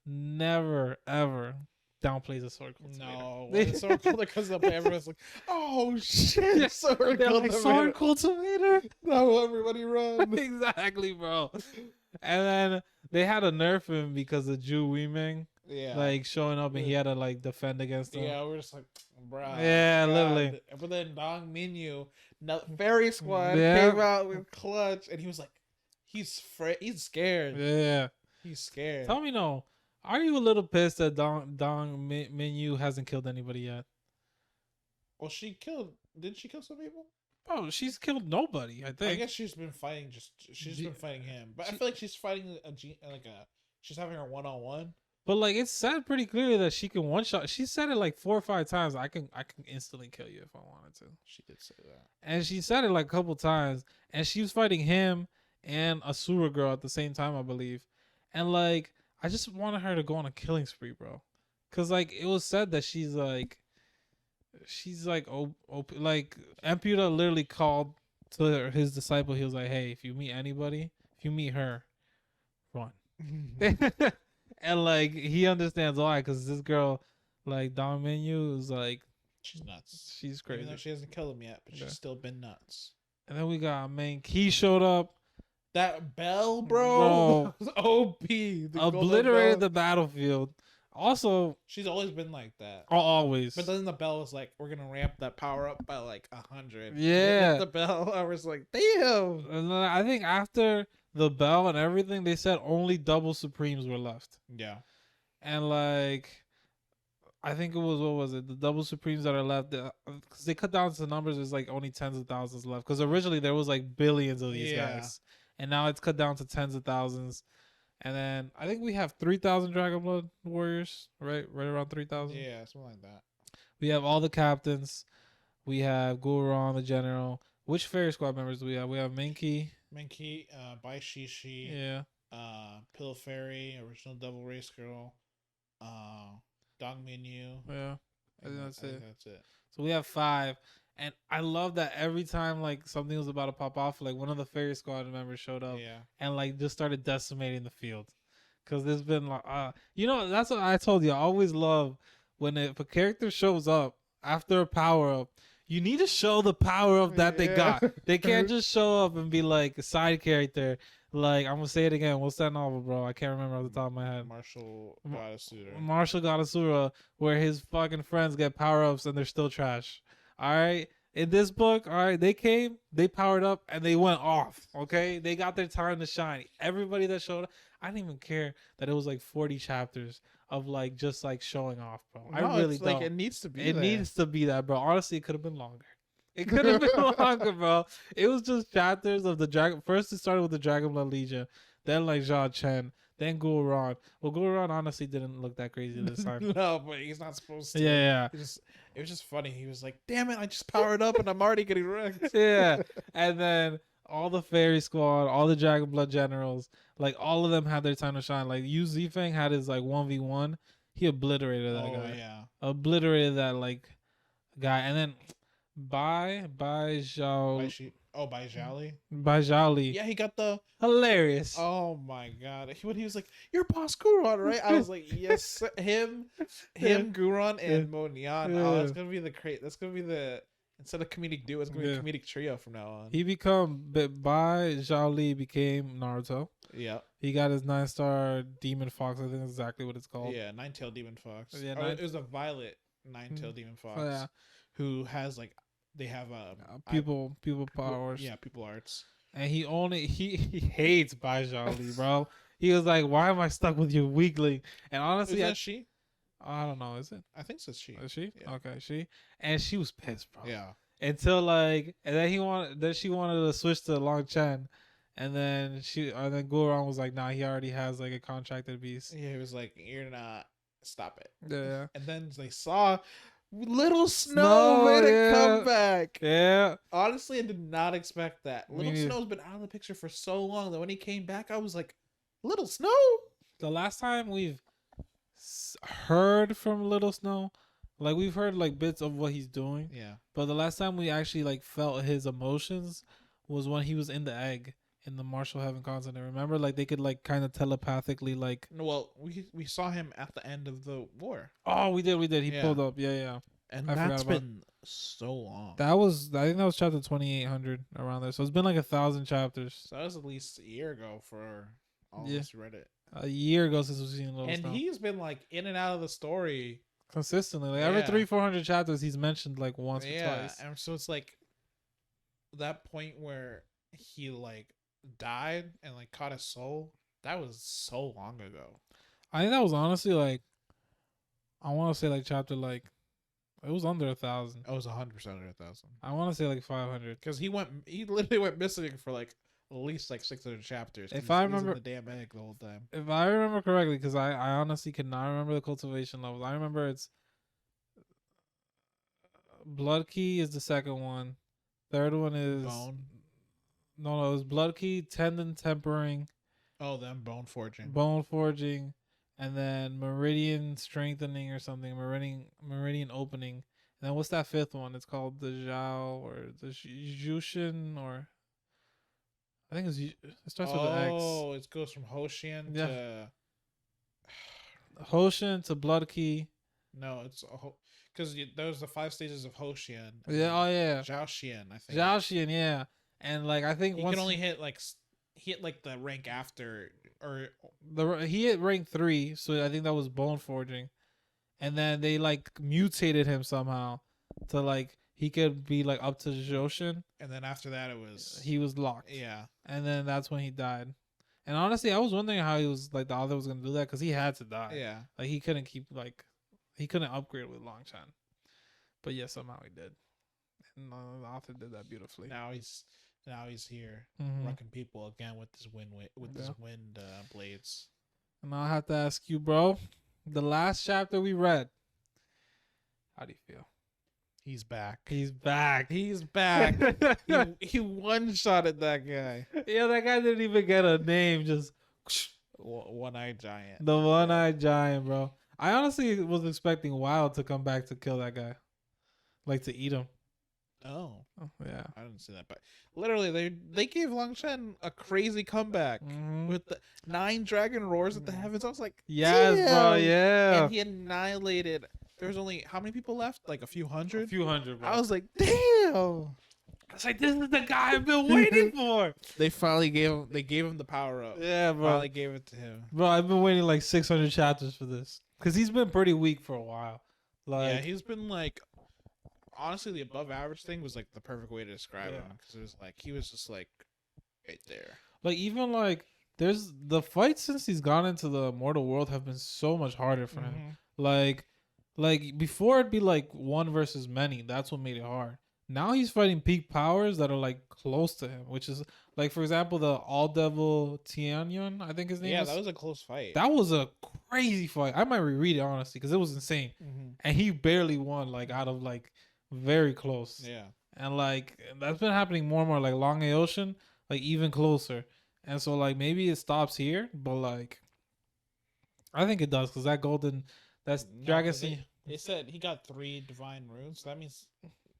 ever downplays a sword cultivator. No, when it's sword cultivator comes up, everyone's like, "Oh shit, sword cultivator!" Like, sword cultivator. No, everybody run! Exactly, bro. And then they had to nerf him because of Ju Weiming. like showing up and he had to like defend against them. Yeah, we're just like, bruh. Yeah, God. literally. But then Dong Minyu, Fairy Squad came out with clutch, and he was like, he's scared. Yeah, he's scared. Tell me, no, are you a little pissed that Dong Minyu hasn't killed anybody yet? Well, didn't she kill some people? Oh, she's killed nobody. I think. I guess she's been fighting. She's been fighting him, but I feel like she's fighting she's having her 1-on-1. But like it's said pretty clearly that she can one shot. She said it like 4 or 5 times. I can instantly kill you if I wanted to. She did say that, and she said it like a couple times. And she was fighting him and Asura girl at the same time, I believe. And like I just wanted her to go on a killing spree, bro. Cause like it was said that she's like like Emputa literally called to his disciple. He was like, "Hey, if you meet her, run." And like he understands why, because this girl, like Dong Minyu, is like she's nuts. She's crazy. Even though she hasn't killed him yet, but she's still been nuts. And then we got Main Key showed up. That bell, bro. was OP. Obliterated the battlefield. Also, she's always been like that. Always. But then the bell was like, we're gonna ramp that power up by like 100. Yeah. The bell, I was like, damn. And then I think after the bell and everything, they said only double supremes were left. Yeah. And like, I think it was, what was it? The double supremes that are left, because they cut down to the numbers. There's like only tens of thousands left. Because originally there was like billions of these guys, and now it's cut down to tens of thousands. And then I think we have 3,000 Dragonblood warriors, right? Right around 3,000. Yeah, something like that. We have all the captains. We have Guron, the general. Which Fairy Squad members do we have? We have Minky, Bai Shishi. Yeah. Pill Fairy, original Devil Race Girl. Dong Minyu. Yeah. I think that's it. So we have 5. And I love that every time like something was about to pop off, like one of the Fairy Squad members showed up and like just started decimating the field. Cause there's been like, that's what I told you. I always love when if a character shows up after a power up, you need to show the power up that they got. They can't just show up and be like a side character. Like, I'm gonna say it again. What's that novel, bro? I can't remember off the top of my head. Martial Goddessura. Martial Goddessura, where his fucking friends get power ups and they're still trash. All right. In this book, all right, they came, they powered up, and they went off. Okay, they got their time to shine. Everybody that showed up, I didn't even care that it was like 40 chapters of like just like showing off, bro. No, I really don't. Like it needs to be. It needs to be that, bro. Honestly, it could have been longer. It could have been longer, bro. It was just chapters of the dragon. First, it started with the Dragonblood Legion, then like Chen, then Guron. Well, Guron honestly didn't look that crazy this time. No, but he's not supposed to. Yeah. It was just funny. He was like, "Damn it! I just powered up and I'm already getting wrecked." Yeah, and then all the Fairy Squad, all the Dragonblood generals, like all of them had their time to shine. Like Yu Zifeng had his like 1v1. He obliterated that guy. Yeah, obliterated that like guy, and then Bai Zhao. Bai Zhali. Bai Zhali. Yeah, he got the hilarious. Oh my god! When he was like, "You're Boss Guron, right?" I was like, "Yes, him, Guron, and Monian." Yeah. Oh, that's gonna be That's gonna be the instead of comedic duo, it's gonna be a comedic trio from now on. Bai Zhali became Naruto. Yeah. He got his 9-star Demon Fox. I think that's exactly what it's called. Yeah, 9-tailed Demon Fox. Yeah, it was a violet 9-tailed Demon Fox. Yeah. Who has like. They have people powers. Yeah, people arts. And he hates Bai Zhali, bro. He was like, "Why am I stuck with you, weakling?" And honestly, is that she? I don't know. Is it? I think so. She. Is she? Yeah. Okay, she. And she was pissed, bro. Yeah. Until like, and then she wanted to switch to Long Chen, and then Guron was like, "Nah, he already has like a contracted beast." Yeah, he was like, "You're not. Stop it." Yeah. And then they saw. Little Snow made a comeback. Yeah. Honestly, I did not expect that. Little Snow's been out of the picture for so long that when he came back, I was like, Little Snow? The last time we've heard from Little Snow, like we've heard like bits of what he's doing. Yeah. But the last time we actually like felt his emotions was when he was in the egg in the Martial Heaven continent. Remember, like they could like kind of telepathically like. Well, we saw him at the end of the war. Oh, we did. He pulled up. Yeah. And that's been so long. I think that was chapter 2800 around there. So it's been like 1,000 chapters. So that was at least a year ago for all of us who read it. a year ago since we've seen Little And Snow. he's been like in and out of the story consistently. Like every 300-400 chapters, he's mentioned like once or twice. And so it's like that point where he like died and like caught his soul. That was so long ago. I think that was honestly like, I want to say like chapter like, it was under 1,000. It was 100% under 1,000. I want to say like 500 because he literally went missing for like at least like 600 chapters. If I remember, the damn egg the whole time. If I remember correctly, because I honestly cannot remember the cultivation levels. I remember it's Blood Key is the second one. Third one is Bone. No, it was Blood Key, Tendon Tempering. Oh, then Bone Forging. Bone Forging, and then Meridian Strengthening or something. Meridian Opening. And then what's that fifth one? It's called the Zhao or the Jushin or I think it starts with an X. Oh, it goes from Aotion to Aotion to Blood Key. No, it's because there's the 5 stages of Aotion. Yeah. Oh yeah. Zhaoxian, I think. Zhaoxian, yeah. And like I think he can only hit like the rank after or he hit rank 3, so I think that was Bone Forging, and then they like mutated him somehow to like he could be like up to Joshin. And then after that, he was locked. Yeah. And then that's when he died. And honestly, I was wondering how he was like the author was gonna do that because he had to die. Yeah. Like he couldn't he couldn't upgrade with Long Chen. But yeah, somehow he did. And the author did that beautifully. Now he's here, wrecking people again with this wind blades. And I'll have to ask you, bro. The last chapter we read. How do you feel? He's back. He's back. He's back. he one-shotted that guy. Yeah, that guy didn't even get a name. Just one-eyed giant. The one-eyed giant, bro. I honestly was expecting Wild to come back to kill that guy, like to eat him. Oh yeah. I didn't see that, but literally they gave Long Chen a crazy comeback with the 9 dragon roars at the heavens. I was like, yes, damn. Bro, yeah. And he annihilated. There was only how many people left? Like a few hundred. A few hundred. Bro. I was like, damn. I was like, this is the guy I've been waiting for. They finally gave him the power up. Yeah, bro. Finally gave it to him. Bro, I've been waiting like 600 chapters for this because he's been pretty weak for a while. Like, yeah, he's been like. Honestly, the above average thing was like the perfect way to describe him because it was like he was just like right there. Like even like there's the fights since he's gone into the Immortal world have been so much harder for him. Like before it'd be like one versus many. That's what made it hard. Now he's fighting peak powers that are like close to him, which is like for example the All Devil Tianyan, I think his name. Yeah, is. that was a close fight. That was a crazy fight. I might reread it honestly because it was insane, and he barely won like out of like. Very close. Yeah. And like that's been happening more and more like Long Aotion, like even closer. And so like maybe it stops here, but like I think it does because that's Dragon Sea. They said he got 3 divine runes, so that means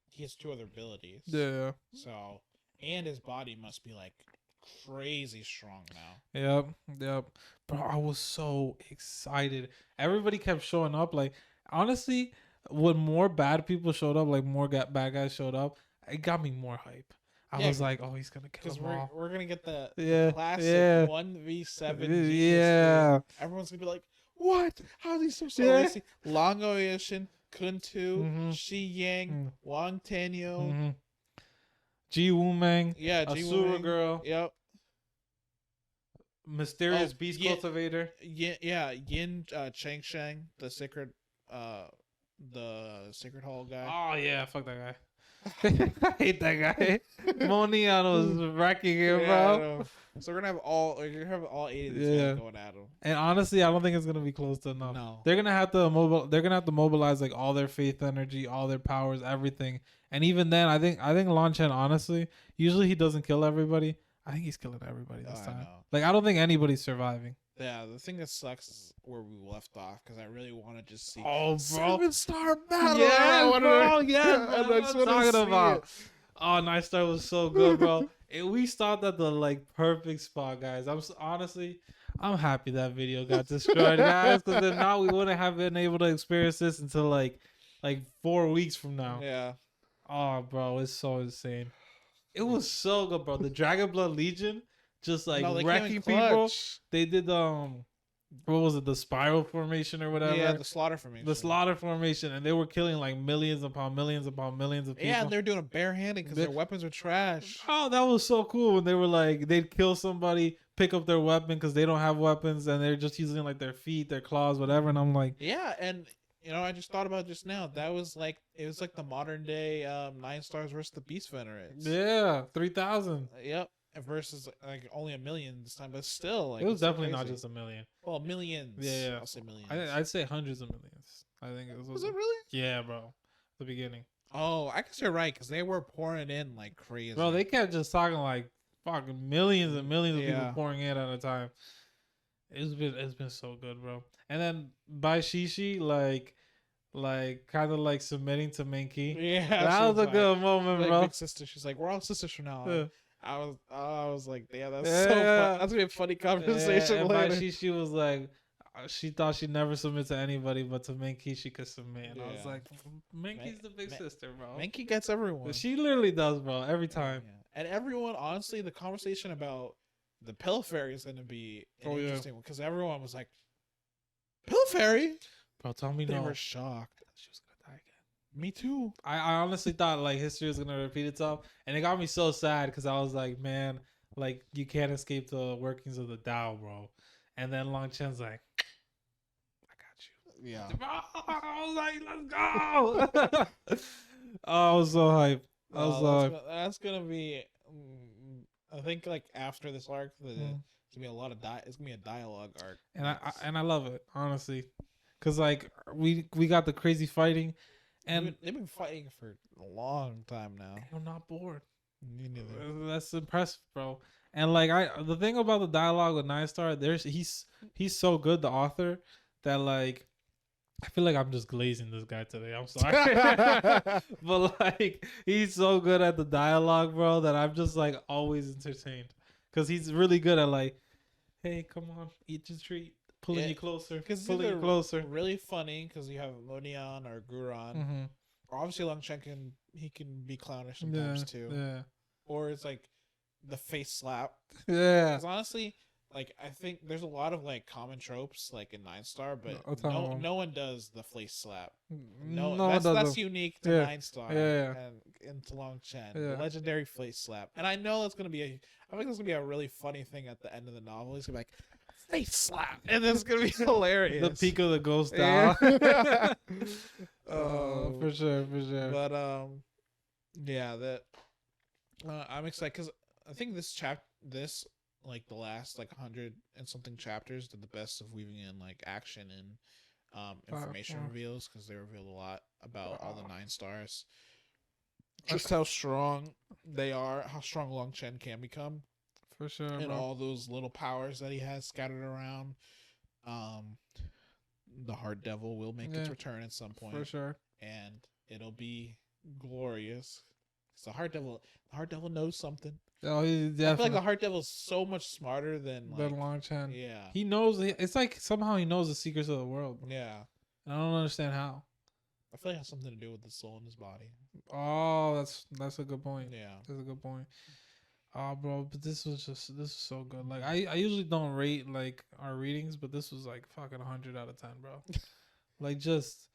he has 2 other abilities. Yeah. So and his body must be like crazy strong now. Yep. Bro, I was so excited. Everybody kept showing up. Like honestly, when more bad people showed up, like more bad guys showed up, it got me more hype. I was like, oh, he's gonna kill them all. We're gonna get the classic 1v7. Yeah. Everyone's gonna be like, what? How are these so slow? Yeah. Long Aotion, Kuntu, Shi Yang, Wang Tenyo, Ji Wumeng, Asura Girl. Yep. Mysterious Beast Cultivator. Yin Chang Shang, the sacred hall guy. Oh yeah, fuck that guy. I hate that guy. Monian was wrecking him, bro. So we're gonna have all 80 of these guys going at him. And honestly, I don't think it's gonna be close to enough. No. They're gonna have to mobilize like all their faith energy, all their powers, everything. And even then, I think Lan Chen, honestly, usually he doesn't kill everybody. I think he's killing everybody this time. Like I don't think anybody's surviving. Yeah, the thing that sucks is where we left off because I really want to just see 7-star battle. Yeah, bro. Yeah, that's what I'm talking about. Oh, 9-star was so good, bro. We stopped at the like perfect spot, guys. I'm happy that video got destroyed, guys, because then now we wouldn't have been able to experience this until like 4 weeks from now. Yeah. Oh, bro, it's so insane. It was so good, bro. The Dragonblood Legion. Just like wrecking people. They did what was it, the spiral formation or whatever? Yeah, the slaughter formation. The slaughter formation, and they were killing like millions upon millions upon millions of people. Yeah, and they were doing it barehanded because their weapons were trash. Oh, that was so cool when they were like, they'd kill somebody, pick up their weapon because they don't have weapons, and they're just using like their feet, their claws, whatever. And I'm like, yeah, and you know, I just thought about it just now. That was like, it was like the modern day 9 stars versus the Beast Veterans. Yeah, 3,000. Yep. Versus like only 1 million this time, but still, like, it was definitely crazy. not just 1 million. Well, millions. Yeah, I'll say millions. I'd say hundreds of millions. I think it was. Was it really? Yeah, bro. The beginning. Oh, I guess you're right because they were pouring in like crazy. Bro, they kept just talking like fucking millions and millions of people pouring in at a time. It's been so good, bro. And then by Shishi, like kind of like submitting to Minky. Yeah, that was a good moment, like, bro. Big sister, she's like, we're all sisters from now on. Yeah. I was like, yeah, that's so fun. That's gonna be a funny conversation and later. By Shishi was like, she thought she'd never submit to anybody, but to Minky she could submit. And I was like, Minky's the big sister, bro. Minky gets everyone. She literally does, bro, every time. Yeah. And everyone, honestly, the conversation about the Pill Fairy is gonna be an interesting one because everyone was like, Pill Fairy? Bro, tell me they were shocked. She was gonna die again. Me too. I honestly thought like history was gonna repeat itself, and it got me so sad because I was like, man, like you can't escape the workings of the Tao, bro. And then Long Chen's like, I got you. Yeah. I was like, let's go. I was so hyped. That's gonna be. I think like after this arc, it's gonna be a lot of it's gonna be a dialogue arc, and I love it honestly, cause like we got the crazy fighting. And they've been fighting for a long time now. I'm not bored. Me neither. That's impressive, bro. And like the thing about the dialogue with 9 Star, he's so good, the author, that like I feel like I'm just glazing this guy today. I'm sorry. But like he's so good at the dialogue, bro, that I'm just like always entertained. Cause he's really good at like, hey, come on, eat your treat. Pulling you closer, pulling you closer. Really funny because you have Monian or Guran. Mm-hmm. Obviously, Long Chen can be clownish sometimes too. Yeah. Or it's like the face slap. Yeah. Because honestly, like I think there's a lot of like common tropes like in 9 Star, but no one does the face slap. No, that's unique to 9 Star. Yeah. And to Long Chen, the legendary face slap. And I know that's gonna be I think that's gonna be a really funny thing at the end of the novel. He's gonna be like, face slap, and it's gonna be hilarious. The peak of the ghost down. For sure. But that I'm excited because I think this like the last like 100 and something chapters did the best of weaving in like action and information reveals because they revealed a lot about all the 9 stars. Just how strong they are, how strong Long Chen can become. For sure, and all those little powers that he has scattered around. The Heart Devil will make its return at some point. For sure. And it'll be glorious. So the Heart Devil knows something. Oh, he definitely. I feel like the Heart Devil is so much smarter than Long Chen. Yeah. He knows. It's like somehow he knows the secrets of the world. Yeah. And I don't understand how. I feel like it has something to do with the soul in his body. Oh, that's a good point. Yeah. That's a good point. Oh, bro, but this was so good. Like I usually don't rate like our readings, but this was like fucking 100 out of 10, bro. Like just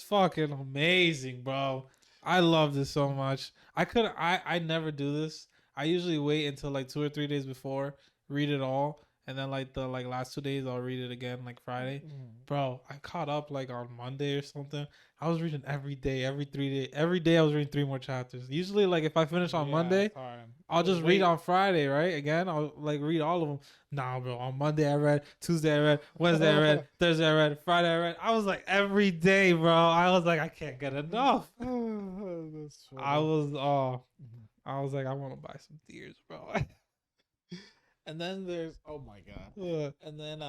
fucking amazing, bro. I love this so much. I never do this. I usually wait until like 2 or 3 days before, read it all, and then like the last 2 days I'll read it again like Friday. Bro, I caught up like on Monday or something. I was reading every day, every 3 days. Every day I was reading 3 more chapters. Usually like if I finish on Monday, I'll just read on Friday, right? Again, I'll like read all of them. Nah, bro. On Monday I read, Tuesday I read, Wednesday I read, Thursday I read, Friday I read. I was like every day, bro. I was like I can't get enough. I was like I want to buy some tears, bro. And then there's oh my god. And then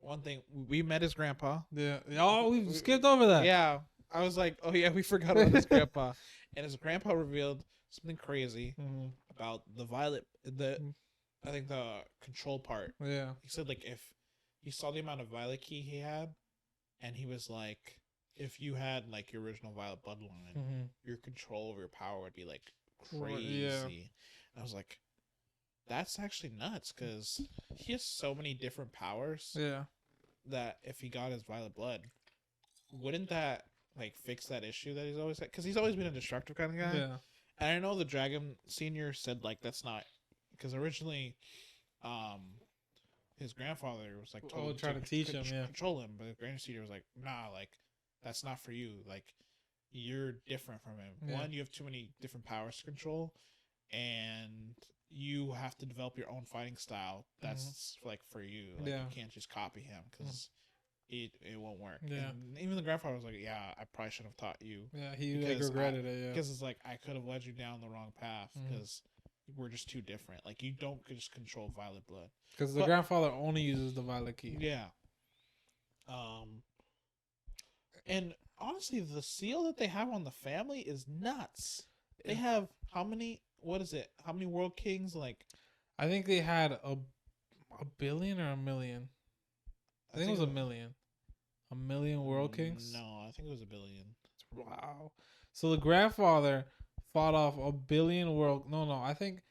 one thing we met his grandpa. Yeah. Oh, we skipped over that. Yeah. I was like, oh yeah, we forgot about his grandpa. And his grandpa revealed something crazy about the violet I think the control part. Yeah. He said like if he saw the amount of violet key he had and he was like if you had like your original violet bloodline, your control over your power would be like crazy. Yeah. And I was like that's actually nuts because he has so many different powers. Yeah. That if he got his violet blood, wouldn't that like fix that issue that he's always had? Because he's always been a destructive kind of guy. Yeah. And I know the Dragon Senior said like that's not because originally, his grandfather was like trying to teach him, control him, but the Grand Senior was like, nah, like that's not for you. Like you're different from him. Yeah. One, you have too many different powers to control, and you have to develop your own fighting style. That's like for you. Like you can't just copy him because it won't work. Yeah. And even the grandfather was like, yeah, I probably should have taught you. Yeah, he like regretted it. Yeah. Because it's like I could have led you down the wrong path because we're just too different. Like you don't just control violet blood. Because the grandfather only uses the violet key. Yeah. And honestly, the seal that they have on the family is nuts. They have how many? What is it? How many world kings? Like, I think they had a billion or a million. I think it was a million. A million world kings? No, I think it was a billion. Wow. So the grandfather fought off a billion world. No, I think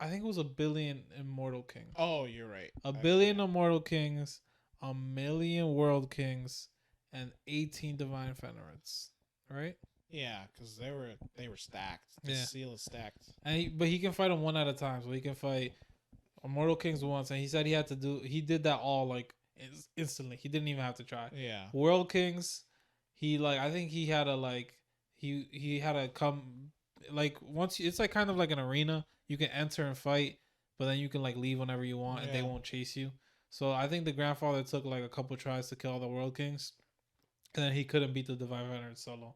it was a billion immortal kings. Oh, you're right. A billion immortal kings, a million world kings, and 18 divine Fenerids. Right? Yeah, because they were stacked. The seal is stacked. But he can fight them one at a time. So he can fight immortal kings once, and he said he did that all like instantly. He didn't even have to try. Yeah. World kings, I think he had he had to come like once it's like kind of like an arena. You can enter and fight, but then you can like leave whenever you want, and they won't chase you. So I think the grandfather took like a couple tries to kill all the world kings, and then he couldn't beat the divine Venerate solo.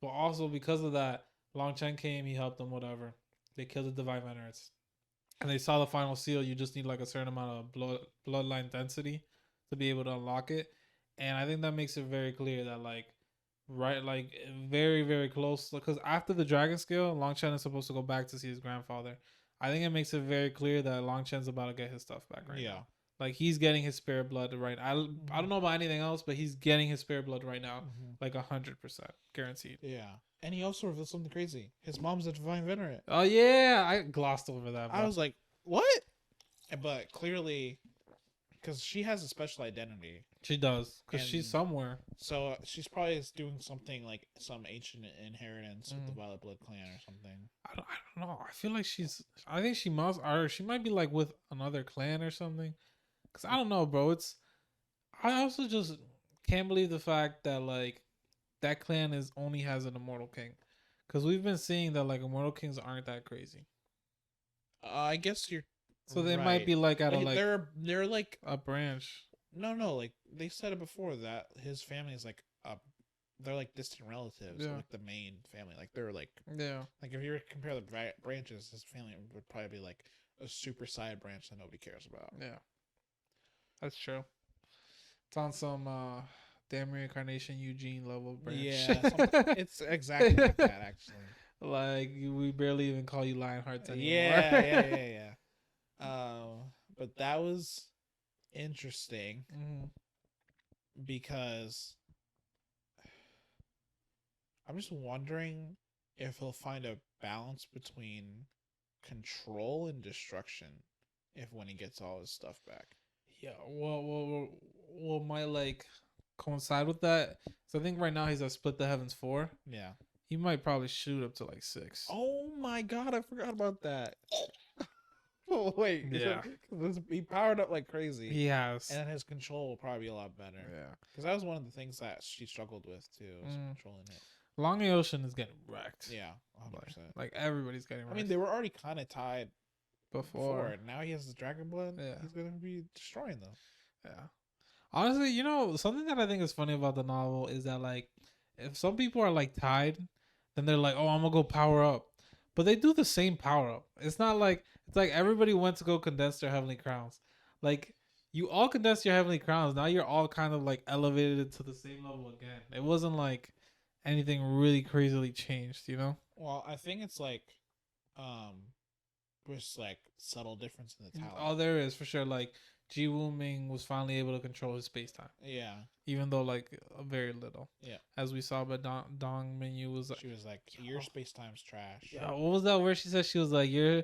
But also because of that, Long Chen came, he helped them, whatever. They killed the divine Venerates. And they saw the final seal. You just need like a certain amount of bloodline density to be able to unlock it. And I think that makes it very clear that very, very close. Because after the dragon scale, Long Chen is supposed to go back to see his grandfather. I think it makes it very clear that Long Chen's about to get his stuff back right now. Like he's getting his spirit blood right now. I don't know about anything else, but he's getting his spirit blood right now. Like 100% guaranteed. Yeah. And he also revealed something crazy. His mom's a divine venerate. Oh yeah, I glossed over that. Bro. I was like, what? But clearly, because she has a special identity. She does, because she's somewhere. So she's probably doing something like some ancient inheritance with the Violet Blood clan or something. I don't know. I feel like I think she must, or she might be like with another clan or something. Because I don't know, bro. I also just can't believe the fact that like that clan only has an immortal king. Because we've been seeing that like immortal kings aren't that crazy. I guess you're. So they might be like they're like a branch. No, like they said it before that his family is like they're like distant relatives, like the main family. Like they're like like if you were to compare the branches, his family would probably be like a super side branch that nobody cares about. Yeah, that's true. It's on some damn Reincarnation Eugene level branch. Yeah, it's exactly like that actually. Like we barely even call you Lionhearts anymore. Yeah. But that was interesting because I'm just wondering if he'll find a balance between control and destruction when he gets all his stuff back. Yeah, well, might like coincide with that. So I think right now he's at Split the Heavens 4. Yeah, he might probably shoot up to like 6. Oh my god, I forgot about that. Oh wait, yeah, he powered up like crazy. He has, and his control will probably be a lot better. Yeah, because that was one of the things that she struggled with too, was controlling it. Long Aotion is getting wrecked. Yeah, 100%. Like everybody's getting wrecked. I mean, they were already kind of tied before. Now he has the Dragonblood. Yeah, he's gonna be destroying them. Yeah, honestly, you know, something that I think is funny about the novel is that like, if some people are like tied, then they're like, oh, I'm gonna go power up. But they do the same power up. It's not like, it's like everybody went to go condense their heavenly crowns. Like, you all condensed your heavenly crowns. Now you're all kind of like elevated to the same level again. It wasn't like anything really crazily changed, you know? Well, I think it's like, just like subtle difference in the talent. Oh, there is for sure. Like, Ji Woo-ming was finally able to control his space time. Yeah. Even though like very little. Yeah. As we saw, but Dong Minyu was. She was like, "Your space time's trash." Yeah. What was that word she said? She was like, "Your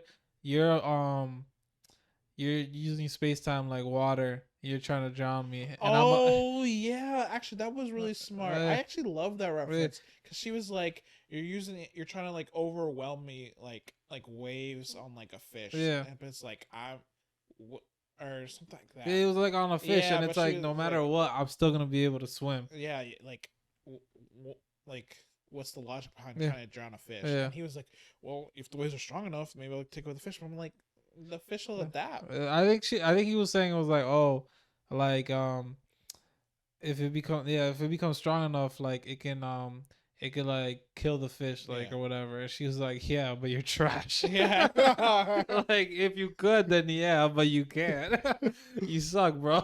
you're using space time like water. You're trying to drown me. And yeah, actually, that was really smart. I actually love that reference because she was like, you're trying to like overwhelm me like waves on like a fish. Yeah, and it's like or something like that. It was like on a fish, and it's like no matter what, I'm still gonna be able to swim. Yeah, like, what's the logic behind trying to drown a fish? Yeah. And he was like, well, if the waves are strong enough, maybe I'll take away the fish. But I'm like, the fish will adapt. I think he was saying it was like, oh, like if it becomes strong enough, like it can like kill the fish, like or whatever. And she was like, yeah, but you're trash. Yeah. Like if you could, then yeah, but you can't. You suck, bro.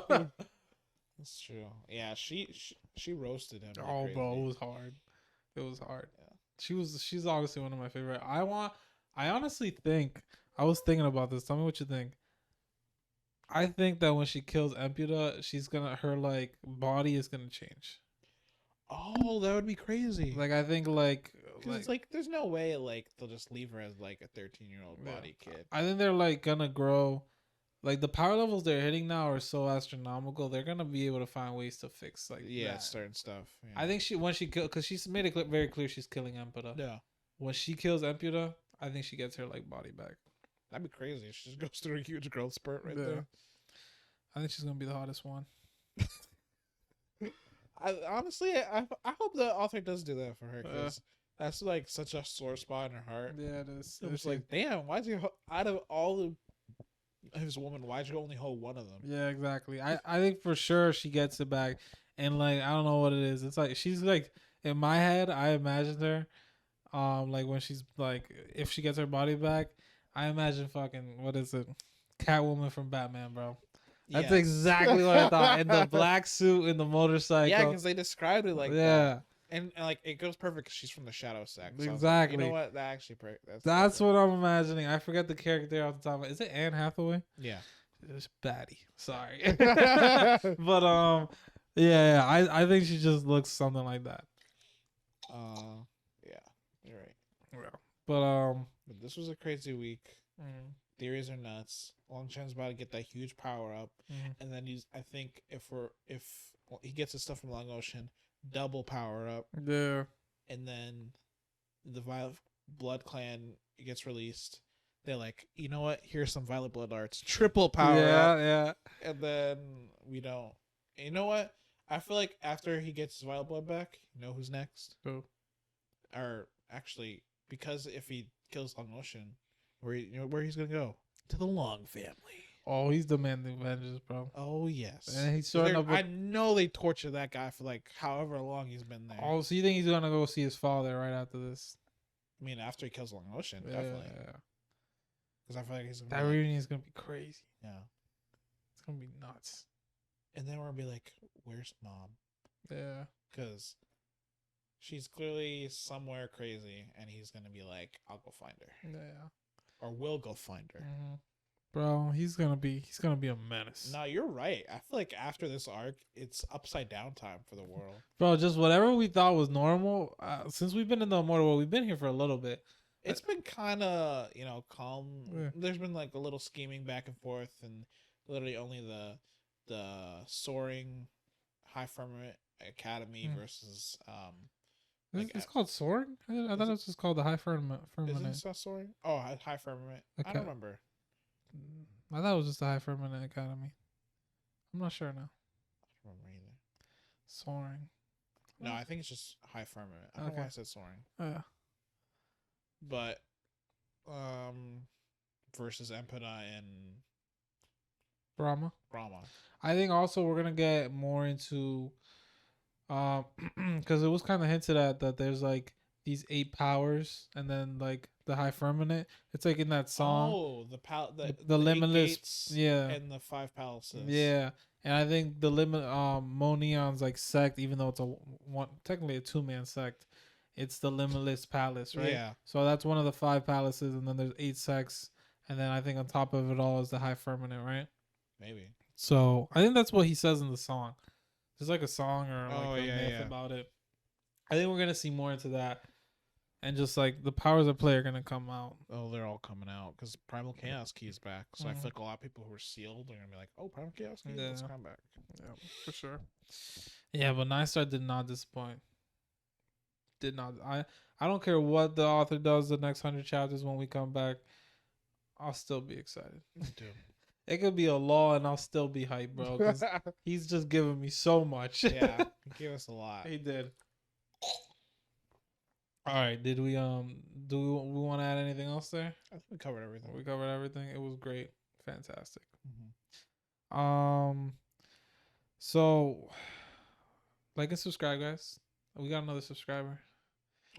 That's true. Yeah, she roasted him. Oh, crazy. Bro, it was hard. It was hard. Yeah. She's obviously one of my favorite. I honestly think, I was thinking about this. Tell me what you think. I think that when she kills Emputa, her like body is gonna change. Oh, that would be crazy. Like I think like it's like there's no way like they'll just leave her as like a 13-year-old body kid. I think they're like gonna grow. Like the power levels they're hitting now are so astronomical. They're gonna be able to find ways to fix like certain stuff. Yeah. I think because she's made it very clear she's killing Emputa. Yeah. When she kills Emputa, I think she gets her like body back. That'd be crazy. She just goes through a huge growth spurt right there. I think she's gonna be the hottest one. I hope the author does do that for her because that's like such a sore spot in her heart. Yeah, it is. It was like, damn, why'd you out of all his woman, why'd you only hold one of them? Yeah, exactly. I think for sure she gets it back, and like I don't know what it is. It's like she's like in my head. I imagined her, like when she's like if she gets her body back, I imagine fucking what is it, Catwoman from Batman, bro. That's exactly what I thought. In the black suit, in the motorcycle. Yeah, because they described it like that. And like it goes perfect because she's from the Shadow Sect. So exactly. You know what? That actually that's what I'm imagining. I forget the character off the top. Is it Anne Hathaway? Yeah. It's Batty. Sorry. But I think she just looks something like that. Yeah, you're right. Yeah. But this was a crazy week. Mm-hmm. Theories are nuts. Long Chen's about to get that huge power up, and then I think if he gets his stuff from Long Ocean, double power up. Yeah. And then the Violet Blood Clan gets released. They're like, you know what? Here's some Violet Blood arts, triple power up. Yeah. And then we don't. You know what? I feel like after he gets his Violet Blood back, you know who's next? Who? Or actually, because if he kills Long Ocean, where he's gonna go? To the Long family. Oh, he's demanding vengeance, bro. Oh yes. And he's showing up. I know they torture that guy for like however long he's been there. Oh, so you think he's gonna go see his father right after this? I mean, after he kills Long Ocean, definitely. Yeah. Because I feel like that reunion is gonna be crazy. Yeah. It's gonna be nuts. And then we're gonna be like, "Where's Mom?" Yeah. Because she's clearly somewhere crazy, and he's gonna be like, "I'll go find her." Yeah. Or we'll go find her. Mm-hmm. Bro, he's gonna be a menace. No, you're right. I feel like after this arc, it's upside down time for the world. Bro, just whatever we thought was normal. Since we've been in the Immortal world, we've been here for a little bit. It's been kind of calm. Yeah. There's been like a little scheming back and forth, and literally only the soaring high firmament academy versus it's called Soaring? I thought it was just called the High Firmament. Isn't it Soaring? Oh, High Firmament. I don't remember. I thought it was just the High Firmament Academy. I'm not sure now. I don't remember either. Soaring. No, I think it's just High Firmament. I don't know why I said Soaring. Yeah. But, versus Emputa and Brahma. Brahma. I think also we're gonna get more into, because it was kind of hinted at that there's like these 8 powers, and then like the High Firmament. It's like in that song. Oh, the limitless, gates, yeah, and the 5 palaces. Yeah, and I think the Moneon's like sect, even though it's technically a 2-man sect, it's the Limitless Palace, right? Yeah. So that's one of the 5 palaces, and then there's 8 sects, and then I think on top of it all is the High Firmament, right? Maybe. So I think that's what he says in the song. There's like a song or like a myth about it. I think we're gonna see more into that. and just like the powers at play are gonna come out. Oh, they're all coming out because Primal Chaos Key is back. So I feel like a lot of people who are sealed are gonna be like, "Oh, Primal Chaos Key, let's come back." Yeah, for sure. Yeah, but 9-star did not disappoint. Did not. I don't care what the author does the next 100 chapters when we come back. I'll still be excited. Me too. It could be a law and I'll still be hyped, bro. Because he's just giving me so much. Yeah, he gave us a lot. He did. All right, did we do we want to add anything else there? I think we covered everything. We covered everything. It was great, fantastic. Mm-hmm. So like and subscribe, guys. We got another subscriber.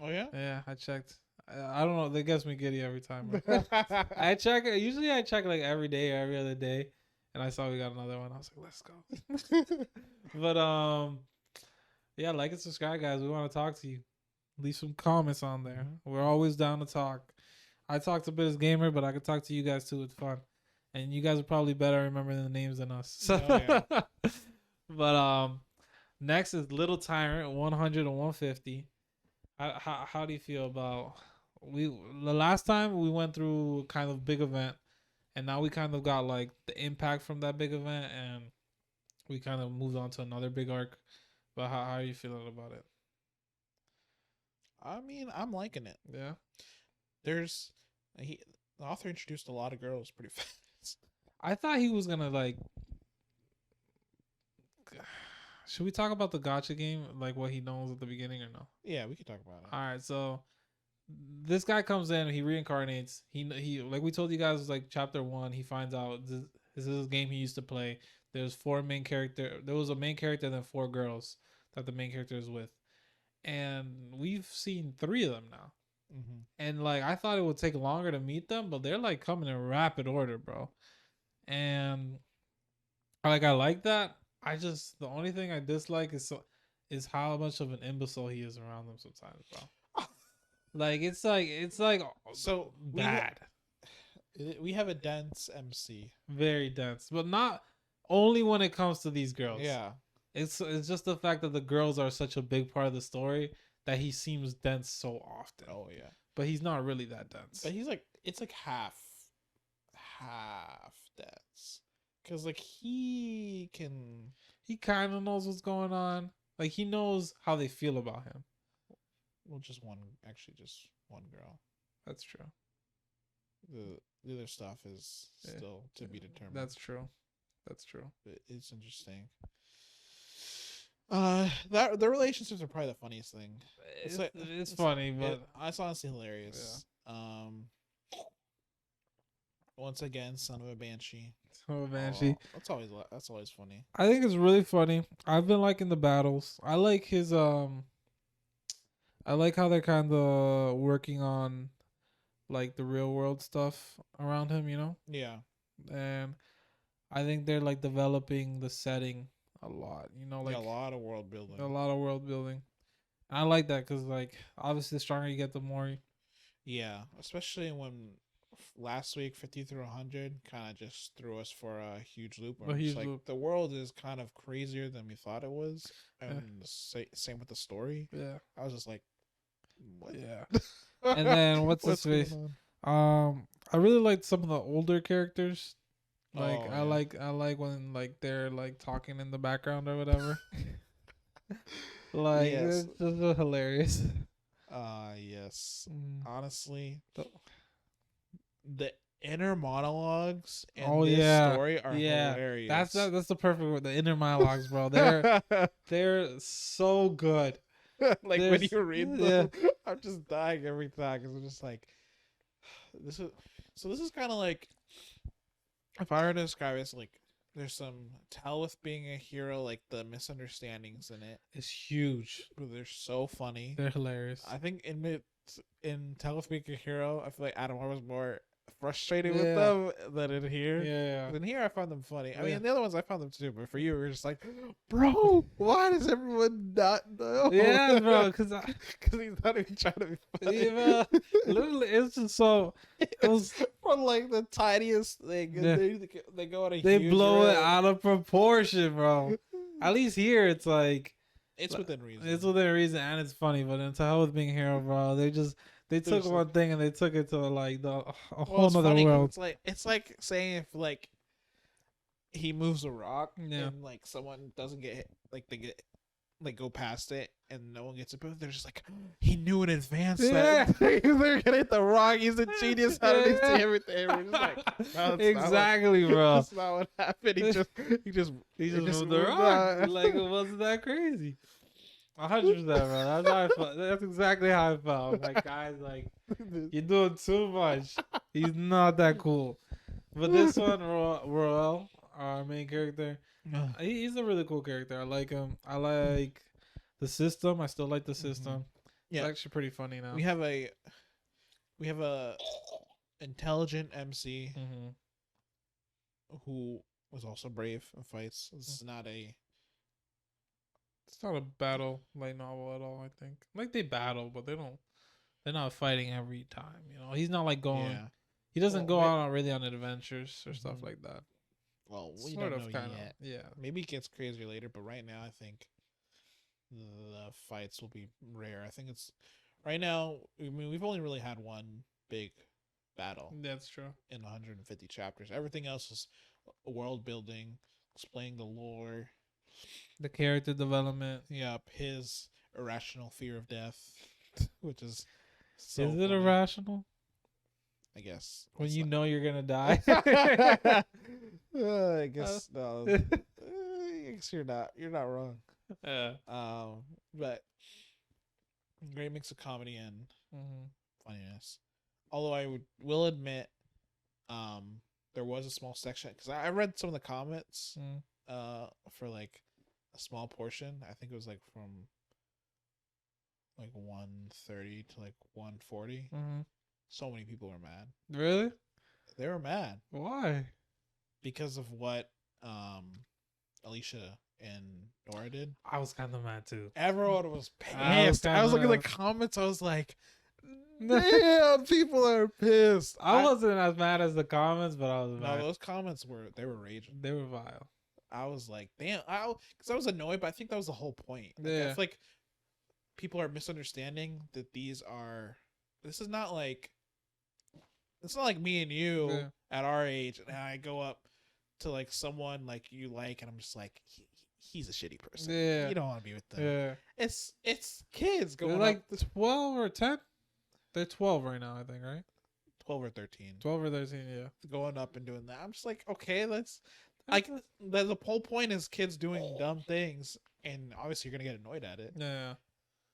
Oh yeah. Yeah, I checked. I don't know. They gets me giddy every time. I check. Usually, I check like every day, or every other day, and I saw we got another one. I was like, let's go. But yeah, like and subscribe, guys. We want to talk to you. Leave some comments on there. We're always down to talk. I talk to Biz Gamer, but I can talk to you guys too. It's fun, and you guys are probably better at remembering the names than us. So, yeah. But next is Little Tyrant 100 and 150. How do you feel about the last time we went through kind of big event, and now we kind of got like the impact from that big event, and we kind of moved on to another big arc. But how are you feeling about it? I mean, I'm liking it. Yeah. The author introduced a lot of girls pretty fast. I thought he was gonna like. Should we talk about the gacha game, like what he knows at the beginning, or no? Yeah, we can talk about it. All right, so this guy comes in, he reincarnates. He like we told you guys, was like chapter 1. He finds out this is a game he used to play. There's 4 main character. There was a main character and then 4 girls that the main character is with, and we've seen 3 of them now. Mm-hmm. And like I thought it would take longer to meet them, but they're like coming in rapid order, bro. And I like that. The only thing I dislike is how much of an imbecile he is around them sometimes, bro. Like it's like so bad. We have a dense MC, very dense, but not only when it comes to these girls. Yeah, it's just the fact that the girls are such a big part of the story that he seems dense so often. Oh yeah, but he's not really that dense. But he's like it's like half dense. Because, like, he kind of knows what's going on. Like, he knows how they feel about him. Well, just one girl. That's true. The other stuff is still to be determined. That's true. But it's interesting. The relationships are probably the funniest thing. It's funny, but it's honestly hilarious. Yeah. Once again, son of a banshee. That's always funny. I think it's really funny. I've been liking the battles. I like his I like how they're kind of working on like the real world stuff around him, you know? Yeah. And I think they're like developing the setting a lot, you know, like a lot of world building. And I like that because like obviously the stronger you get, the more. Yeah, especially when last week 50 through 100 kind of just threw us for a huge loop. The world is kind of crazier than we thought it was, and same with the story. Yeah, I was just like, what? Yeah. And then what's this face? I really liked some of the older characters. Like I like when like they're like talking in the background or whatever. Like it's just hilarious. Yes. Honestly, the inner monologues in this story are hilarious. That's the perfect word. The inner monologues, bro. They're so good. Like when you read them, I'm just dying every time because I'm just like, this is kind of like, if I were to describe it, it's like there's some tell with being a hero, like the misunderstandings in it. It's huge. But they're so funny. They're hilarious. I think in Tell with Being a Hero, I feel like Adam was more frustrated with them than in here. Yeah. In here, I found them funny. I mean, the other ones I found them too, but for you, we were just like, bro, why does everyone not know? Yeah, bro, because he's not even trying to be funny. Yeah, literally, it's just so. It was from like the tiniest thing. Yeah. They go on a They huge blow rant. it out of proportion, bro. At least here, it's like It's within reason. It's within reason, and it's funny. But to hell with being hero, bro. They took one thing and they took it to like a whole nother world. It's like saying if like he moves a rock and like someone doesn't get hit, like they get like go past it and no one gets it, but they're just like, he knew in advance that they're gonna hit the rock. He's a genius. How did he see everything? We're just like, no, exactly, bro. That's not what happened. He just moved the rock. Like, it wasn't that crazy. 100%, bro. That's how I felt. That's exactly how I felt. Like, guys, like, you're doing too much. He's not that cool. But this one, Roel, our main character, he's a really cool character. I like him. I like the system. I still like the system. Yeah, it's actually pretty funny now. We have a intelligent MC who was also brave and fights. This is not a. It's not a battle light novel at all. I think like they battle, but they're not fighting every time. You know, he's not like going. Yeah. He doesn't go out really on adventures or stuff like that. Well, we don't know yet. Yeah, maybe it gets crazier later, but right now I think the fights will be rare. I think it's right now. I mean, we've only really had one big battle. That's true. In 150 chapters, everything else is world building, explaining the lore, the character development. Yep, his irrational fear of death, which is. So is it funny. Irrational? I guess when you know you're gonna die. I guess no. I guess you're not wrong. But great mix of comedy and funniness. Although I will admit, there was a small section because I read some of the comments for like a small portion. I think it was like from like 130 to like 140. So many people were mad. Really? They were mad. Why? Because of what Alicia and Nora did. I was kind of mad too. Everyone was pissed. I was looking at the comments. I was like, damn, people are pissed. I wasn't as mad as the comments, but I was mad. No, those comments were raging. They were vile. I was like, damn. Because I was annoyed, but I think that was the whole point. Like, I feel like people are misunderstanding that this is not like. It's not like me and you at our age, and I go up to like someone like you like, and I'm just like, he's a shitty person. Yeah, you don't want to be with them. Yeah, it's kids going like up. 12 or 10. They're 12 right now, I think, right? 12 or 13. 12 or 13, yeah. Going up and doing that, I'm just like, okay, let's like the whole point is kids doing dumb things, and obviously you're gonna get annoyed at it. Yeah.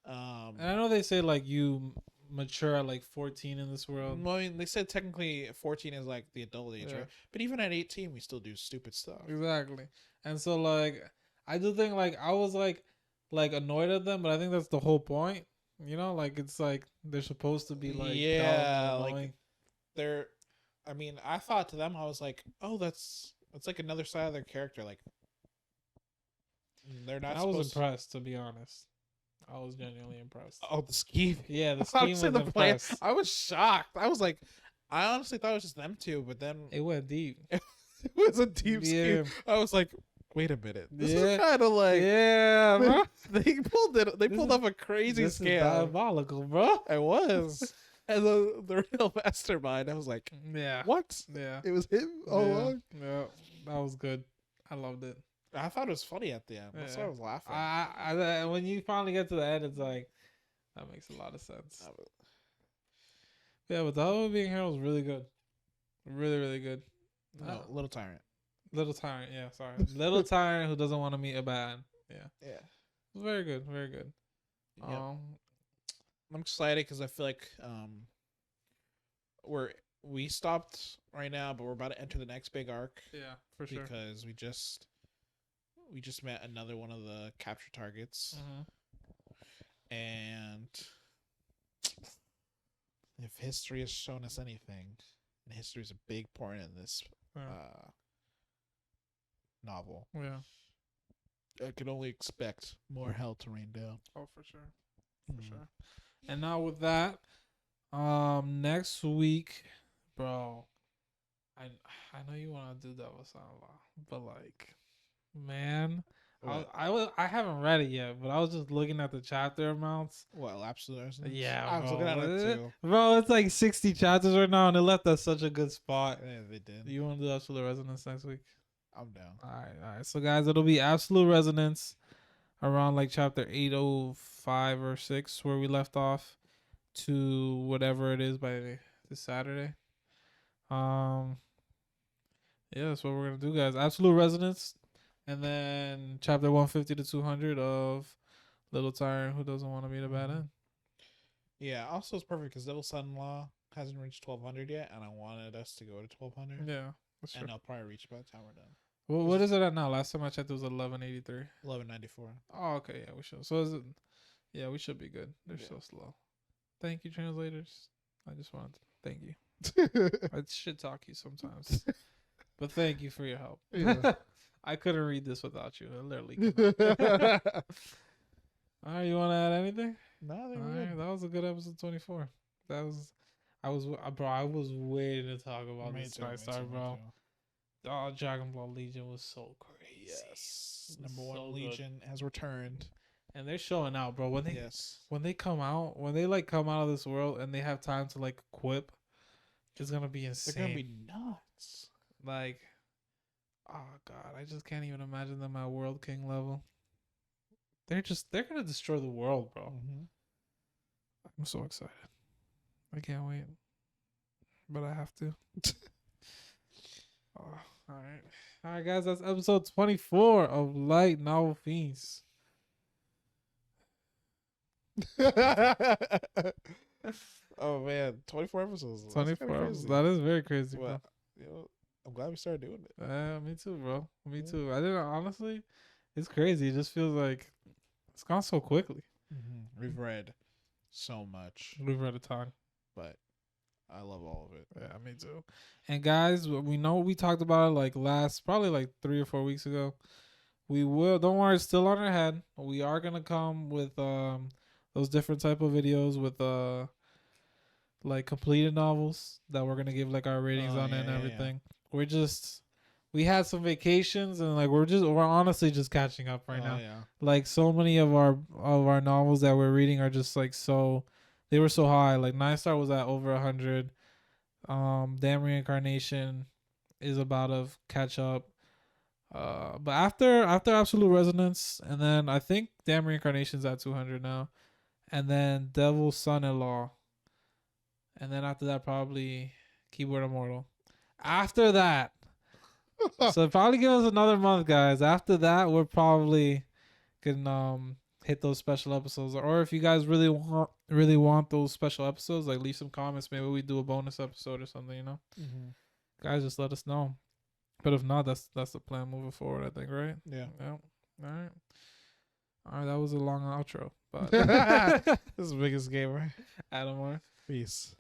And I know they say like you mature at like 14 in this world. Well, I mean, they said technically 14 is like the adult age, right? But even at 18, we still do stupid stuff. Exactly. And so like, I do think like I was like annoyed at them, but I think that's the whole point. You know, like it's like they're supposed to be like like they're. I mean, I thought to them, I was like, oh, that's like another side of their character. Like they're not. I was impressed, to be honest. I was genuinely impressed. Oh, the scheme. Yeah, the scheme was impressed. I was shocked. I was like, I honestly thought it was just them two, but then it went deep. It was a deep scheme. I was like, wait a minute. This is kind of like, bro. They pulled off a crazy scam. Is diabolical, bro. It was. And the real mastermind, I was like, what? Yeah. It was him all along? Yeah, that was good. I loved it. I thought it was funny at the end. That's why I was laughing. When you finally get to the end, it's like, that makes a lot of sense. Yeah, but the whole being here was really good. Really, really good. No, Little Tyrant. Little Tyrant, yeah, sorry. Little Tyrant who doesn't want to meet a bad. Yeah. Yeah. It was very good, very good. Yep. I'm excited because I feel like we stopped right now, but we're about to enter the next big arc. Yeah, for sure. Because we just met another one of the capture targets. And if history has shown us anything, and history is a big part in this novel. Yeah. I can only expect more hell to rain down. Oh, for sure. For sure. And now with that, next week, bro, I know you want to do Devil Son-in-Law, but like, man, I haven't read it yet, but I was just looking at the chapter amounts. Well, Absolute Resonance? Yeah, I was looking at it too. Bro, it's like 60 chapters right now, and it left us such a good spot. Yeah, they did. You want to do Absolute Resonance next week? I'm down. All right. So, guys, it'll be Absolute Resonance around like chapter 805 or 6 where we left off to whatever it is by this Saturday. Yeah, that's what we're gonna do, guys. Absolute Resonance, and then chapter 150 to 200 of Little Tyrant, Who Doesn't Want to Meet a Bad End. Yeah, also it's perfect because Little Son-in-Law hasn't reached 1200 yet, and I wanted us to go to 1200. Yeah, that's true. And I'll probably reach by the time we're done. Well, what is it at now? Last time I checked, it was 1183. 1194. Oh, okay, yeah, we should. So is it? Yeah, we should be good. They're so slow. Thank you, translators. I just wanted to thank you. I shit talk you sometimes, but thank you for your help. Yeah. I couldn't read this without you. I literally couldn't. All right, you want to add anything? No, all right, that was a good episode 24. I was waiting to talk about this Star, bro. Oh, Dragonblood Legion was so crazy. Yes, number one Legion has returned, and they're showing out, bro. When they come out, when they like come out of this world and they have time to like equip, it's gonna be insane. They're gonna be nuts. Like, oh god, I just can't even imagine them at World King level. They're gonna destroy the world, bro. Mm-hmm. I'm so excited. I can't wait, but I have to. Oh, all right, guys. That's episode 24 of Light Novel Fiends. Oh man, 24 episodes. 24 episodes. That is very crazy. Well, you know, I'm glad we started doing it. Me too, bro. Me too. I didn't honestly. It's crazy. It just feels like it's gone so quickly. Mm-hmm. We've read so much. We've read a ton, but I love all of it. Yeah, me too. And guys, we know we talked about it like probably like 3 or 4 weeks ago. We will. Don't worry, it's still on our head. We are gonna come with those different type of videos with like completed novels that we're gonna give like our ratings on and everything. Yeah. We had some vacations and like we're honestly just catching up right now. Yeah. Like so many of our novels that we're reading are just like they were so high. Like 9-star was at over 100. Damn Reincarnation is about to catch up. But after Absolute Resonance, and then I think Damn Reincarnation's at 200 now, and then Devil's Son-in-Law, and then after that probably Keyboard Immortal. After that, so probably give us another month, guys. After that, we're probably gonna hit those special episodes, or if you guys really want those special episodes, like leave some comments. Maybe we do a bonus episode or something. You know, guys, just let us know. But if not, that's the plan moving forward. I think, right? Yeah. All right. That was a long outro, but this is the biggest gamer. Adam, Peace.